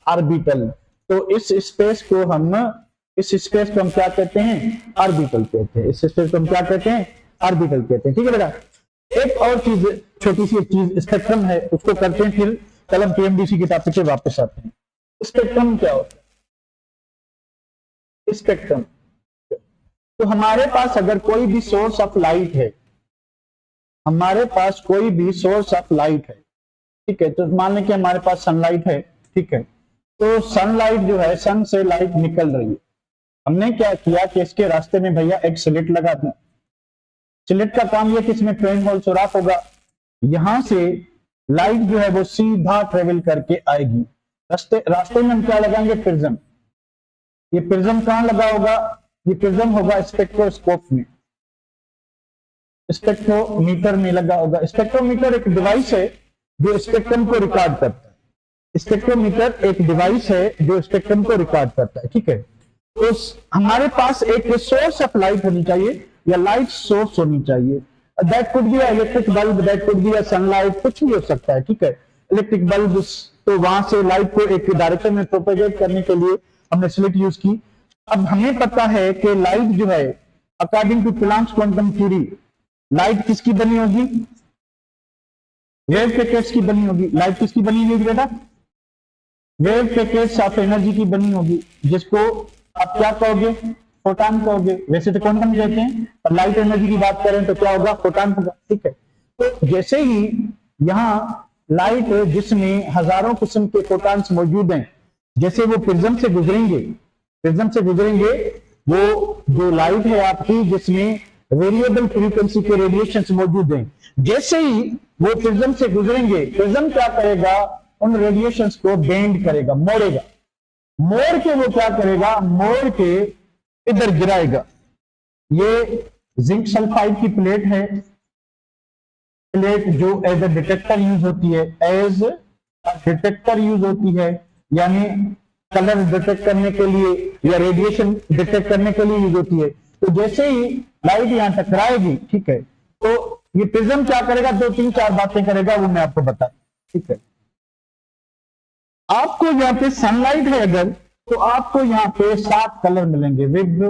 orbital, तो इस स्पेस को हम क्या कहते हैं? ऑर्बिटल कहते हैं। इस स्पेस को हम क्या कहते हैं? ऑर्बिटल कहते हैं, ठीक है बेटा। एक और चीज, छोटी सी एक चीज, स्पेक्ट्रम है, उसको करते हैं, फिर कल हम केएमडीसी की टॉपिक पे वापस आते हैं। स्पेक्ट्रम क्या होता है? स्पेक्ट्रम, तो हमारे पास अगर कोई भी सोर्स ऑफ लाइट है, ठीक है, तो मान लें कि हमारे पास सनलाइट है, ठीक है, तो सनलाइट जो है, सन से लाइट निकल रही है, हमने क्या किया कि इसके रास्ते में भैया एक स्लिट लगा दी। स्लिट का काम यह कि इसमें ट्रेन होल सुराख होगा, यहां से लाइट जो है वो सीधा ट्रेवल करके आएगी रास्ते में हम क्या लगाएंगे, प्रिज्म। ये प्रिज्म कहां लगा होगा, ये प्रिज्म होगा स्पेक्ट्रोस्कोप में, स्पेक्ट्रोमीटर में लगा होगा। स्पेक्ट्रोमीटर एक डिवाइस है जो स्पेक्ट्रम को रिकॉर्ड करता है। स्पेक्ट्रोमीटर एक डिवाइस है जो स्पेक्ट्रम को रिकॉर्ड करता है, ठीक है। तो हमारे पास एक सोर्स ऑफ लाइट होनी चाहिए या लाइट सोर्स होनी चाहिए। That could be electric bulb, that could be sunlight, कुछ भी हो सकता है, ठीक है। इलेक्ट्रिक बल्ब, तो वहां से लाइट को एक डायरेक्शन में प्रोपेगेट करने के लिए हमने स्लिट यूज की। अब हमें पता है कि लाइट जो है, according to Planck's quantum theory, light किसकी बनी होगी, वेव पैकेट्स की बनी होगी। लाइट किसकी बनी होगी बेटा, वेव पैकेट्स ऑफ एनर्जी की बनी होगी, जिसको आप क्या कहोगे, फोटॉन कहोगे। वैसे तो क्वांटम कहते हैं, पर लाइट एनर्जी की बात करें तो क्या होगा, फोटॉन होगा, ठीक है। तो जैसे ही यहाँ लाइट जिसमें हजारों किस्म के फोटॉन्स मौजूद हैं, जैसे वो प्रिज्म से गुजरेंगे, वो जो लाइट है आपकी जिसमें वेरिएबल फ्रीक्वेंसी के रेडिएशंस मौजूद हैं, जैसे ही वो प्रिज्म से गुजरेंगे, प्रिज्म क्या करेगा, उन रेडिएशंस को बेंड करेगा, मोड़ेगा। मोड़ के वो क्या करेगा, मोड़ के इधर गिराएगा। ये जिंक सल्फाइड की प्लेट है, प्लेट जो एज अ डिटेक्टर यूज होती है, एज अ डिटेक्टर यूज होती है, यानी कलर डिटेक्ट करने के लिए या रेडिएशन डिटेक्ट करने के लिए यूज होती है। तो जैसे ही लाइट यहां टकराएगी, ठीक है, तो ये प्रिज्म क्या करेगा, 2-3-4 बातें करेगा, वो मैं आपको बता, ठीक है। आपको यहाँ पे सनलाइट है अगर, तो आपको यहाँ पे 7 कलर मिलेंगे विद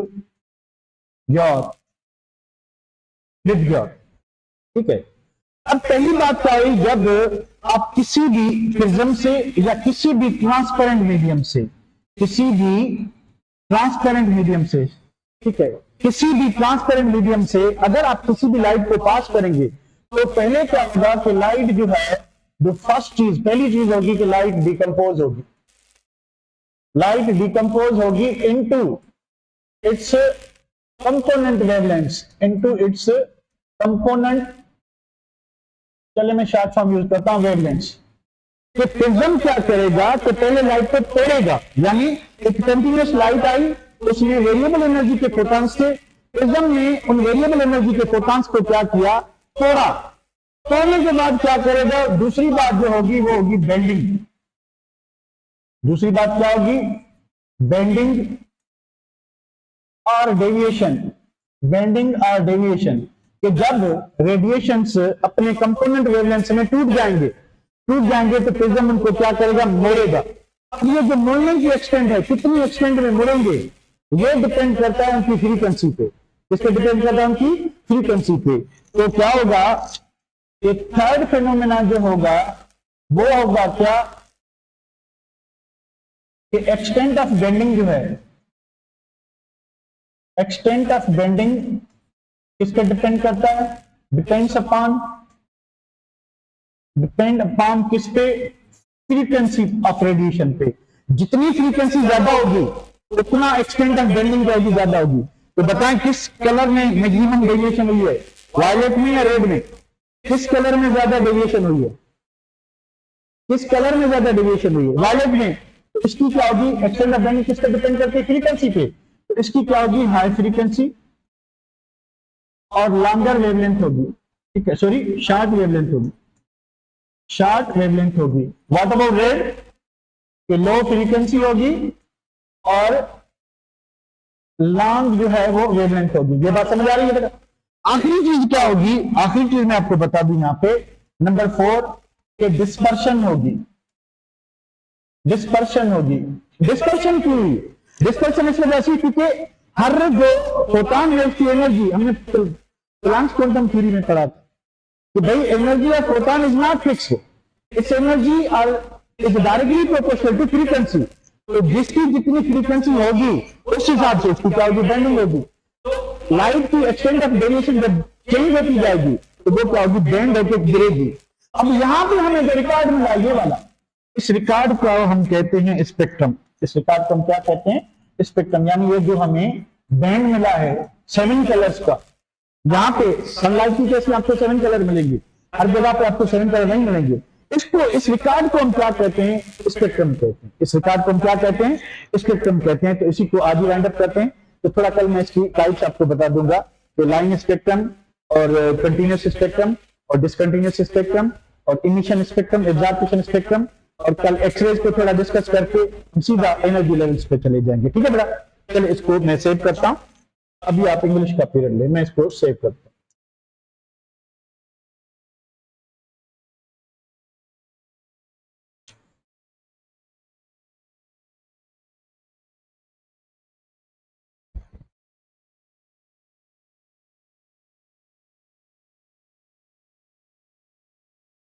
योर, ठीक है। अब पहली बात क्या है, जब आप किसी भी प्रिज्म से या किसी भी ट्रांसपेरेंट मीडियम से, ठीक है, किसी भी ट्रांसपेरेंट मीडियम से अगर आप किसी भी लाइट को पास करेंगे, तो पहले क्या होगा कि लाइट जो है, जो पहली चीज होगी कि लाइट डिकम्पोज होगी। लाइट डिकम्पोज होगी into its component wavelengths, into its component, चलिए मैं शॉर्ट फॉर्म यूज करता हूं, वेवलेंथ्स। तो प्रिज्म क्या करेगा, तो पहले लाइट को तोड़ेगा, यानी एक कंटिन्यूअस लाइट आई, उसमें वेरिएबल एनर्जी के फोटॉन्स थे, प्रिज्म ने उन वेरिएबल एनर्जी के फोटॉन्स को क्या किया, तोड़ा। तोड़ने के बाद क्या करेगा, दूसरी बात जो होगी वो होगी बेंडिंग। दूसरी बात क्या होगी, बेंडिंग और डेविएशन। बेंडिंग और डेविएशन कि जब रेडिएशंस अपने कंपोनेंट वेवलेंथ में टूट जाएंगे तो प्रिज्म उनको क्या करेगा, मोड़ेगा। अब ये जो मोड़ने की एक्सटेंट है, कितनी एक्सटेंट में मोड़ेंगे, ये डिपेंड करता है उनकी फ्रीक्वेंसी पे। किसके डिपेंड करता है, उनकी फ्रीक्वेंसी पे। तो क्या होगा, एक थर्ड फिनोमेना जो होगा वो होगा क्या, कि एक्सटेंट ऑफ बेंडिंग जो है, एक्सटेंट ऑफ बेंडिंग किसके डिपेंड करता है, डिपेंड अपॉन किस पे, फ्रीक्वेंसी ऑफ रेडिएशन पे। जितनी फ्रीक्वेंसी ज्यादा होगी उतना एक्सटेंट ऑफ बेंडिंग जाएगी ज्यादा होगी। तो बताएं किस कलर में मैक्सिमम डेविएशन हुई है, वायलेट में या रेड में, किस कलर में ज्यादा डेविएशन हुई है, किस कलर में ज्यादा डेविएशन हुई है, वायलेट में। तो इसकी क्या होगी, एक्सटेंट ऑफ बेंडिंग किस पे डिपेंड करती है, फ्रीक्वेंसी पे। तो इसकी क्या होगी, हाई फ्रीक्वेंसी और लॉन्गर वेवलेंथ होगी, ठीक है, सॉरी शॉर्ट वेवलेंथ होगी, शॉर्ट वेवलेंथ होगी। व्हाट अबाउट रेड, कि लो फ्रीक्वेंसी होगी और लॉन्ग जो है वो वेवलेंथ होगी। ये बात समझ आ रही है बेटा। आखिरी चीज क्या होगी, आखिरी चीज मैं आपको बता दूं यहाँ पे, नंबर 4 के डिस्पर्शन होगी। डिस्पर्शन होगी, डिस्पर्शन क्यों हुई, डिस्पर्शन इस वजह से क्योंकि हर जो फोटॉन वेव की एनर्जी, हमने प्लांक्स क्वांटम थ्योरी में पढ़ा था कि भाई energy of photon is not fixed, it's energy और is directly proportional to frequency. तो जिसकी जितनी फ्रीक्वेंसी होगी उस हिसाब से उसकी क्या होगी, बेंडिंग होगी। लाइट की एक्सटेंट ऑफ डेविएशन जब चेंज होती जाएगी तो वो क्या होगी, बेंड होकर गिरेगी। अब यहां पे हमें जो रिकॉर्ड मिला ये वाला, इस रिकॉर्ड को हम कहते हैं स्पेक्ट्रम। इस रिकॉर्ड को हम क्या कहते हैं, स्पेक्ट्रम। यानी ये जो हमें बैंड मिला है 7 कलर्स का, यहाँ पे सनलाइट की केस में आपको 7 कलर मिलेंगे, हर जगह पे आपको 7 कलर नहीं मिलेंगे। इसको, इस रिकॉर्ड को हम क्या कहते हैं? स्पेक्ट्रम कहते हैं। इस रिकॉर्ड को हम क्या कहते हैं? स्पेक्ट्रम कहते हैं। तो इसी को आज ही वाइंड अप करते हैं। तो थोड़ा कल मैं इसकी टाइप्स आपको बता दूंगा, तो लाइन स्पेक्ट्रम और कंटिन्यूअस स्पेक्ट्रम और डिसकंटिन्यूअस स्पेक्ट्रम और इमिशन स्पेक्ट्रम, एब्जॉर्प्शन स्पेक्ट्रम, और कल एक्सरेज को थोड़ा डिस्कस करके हम सीधा एनर्जी लेवल्स पे चले जाएंगे। ठीक है बेटा, चलिए इसको मैं सेव करता हूं। अभी आप इंग्लिश का पीरियड ले, मैं इसको सेव करता हूं।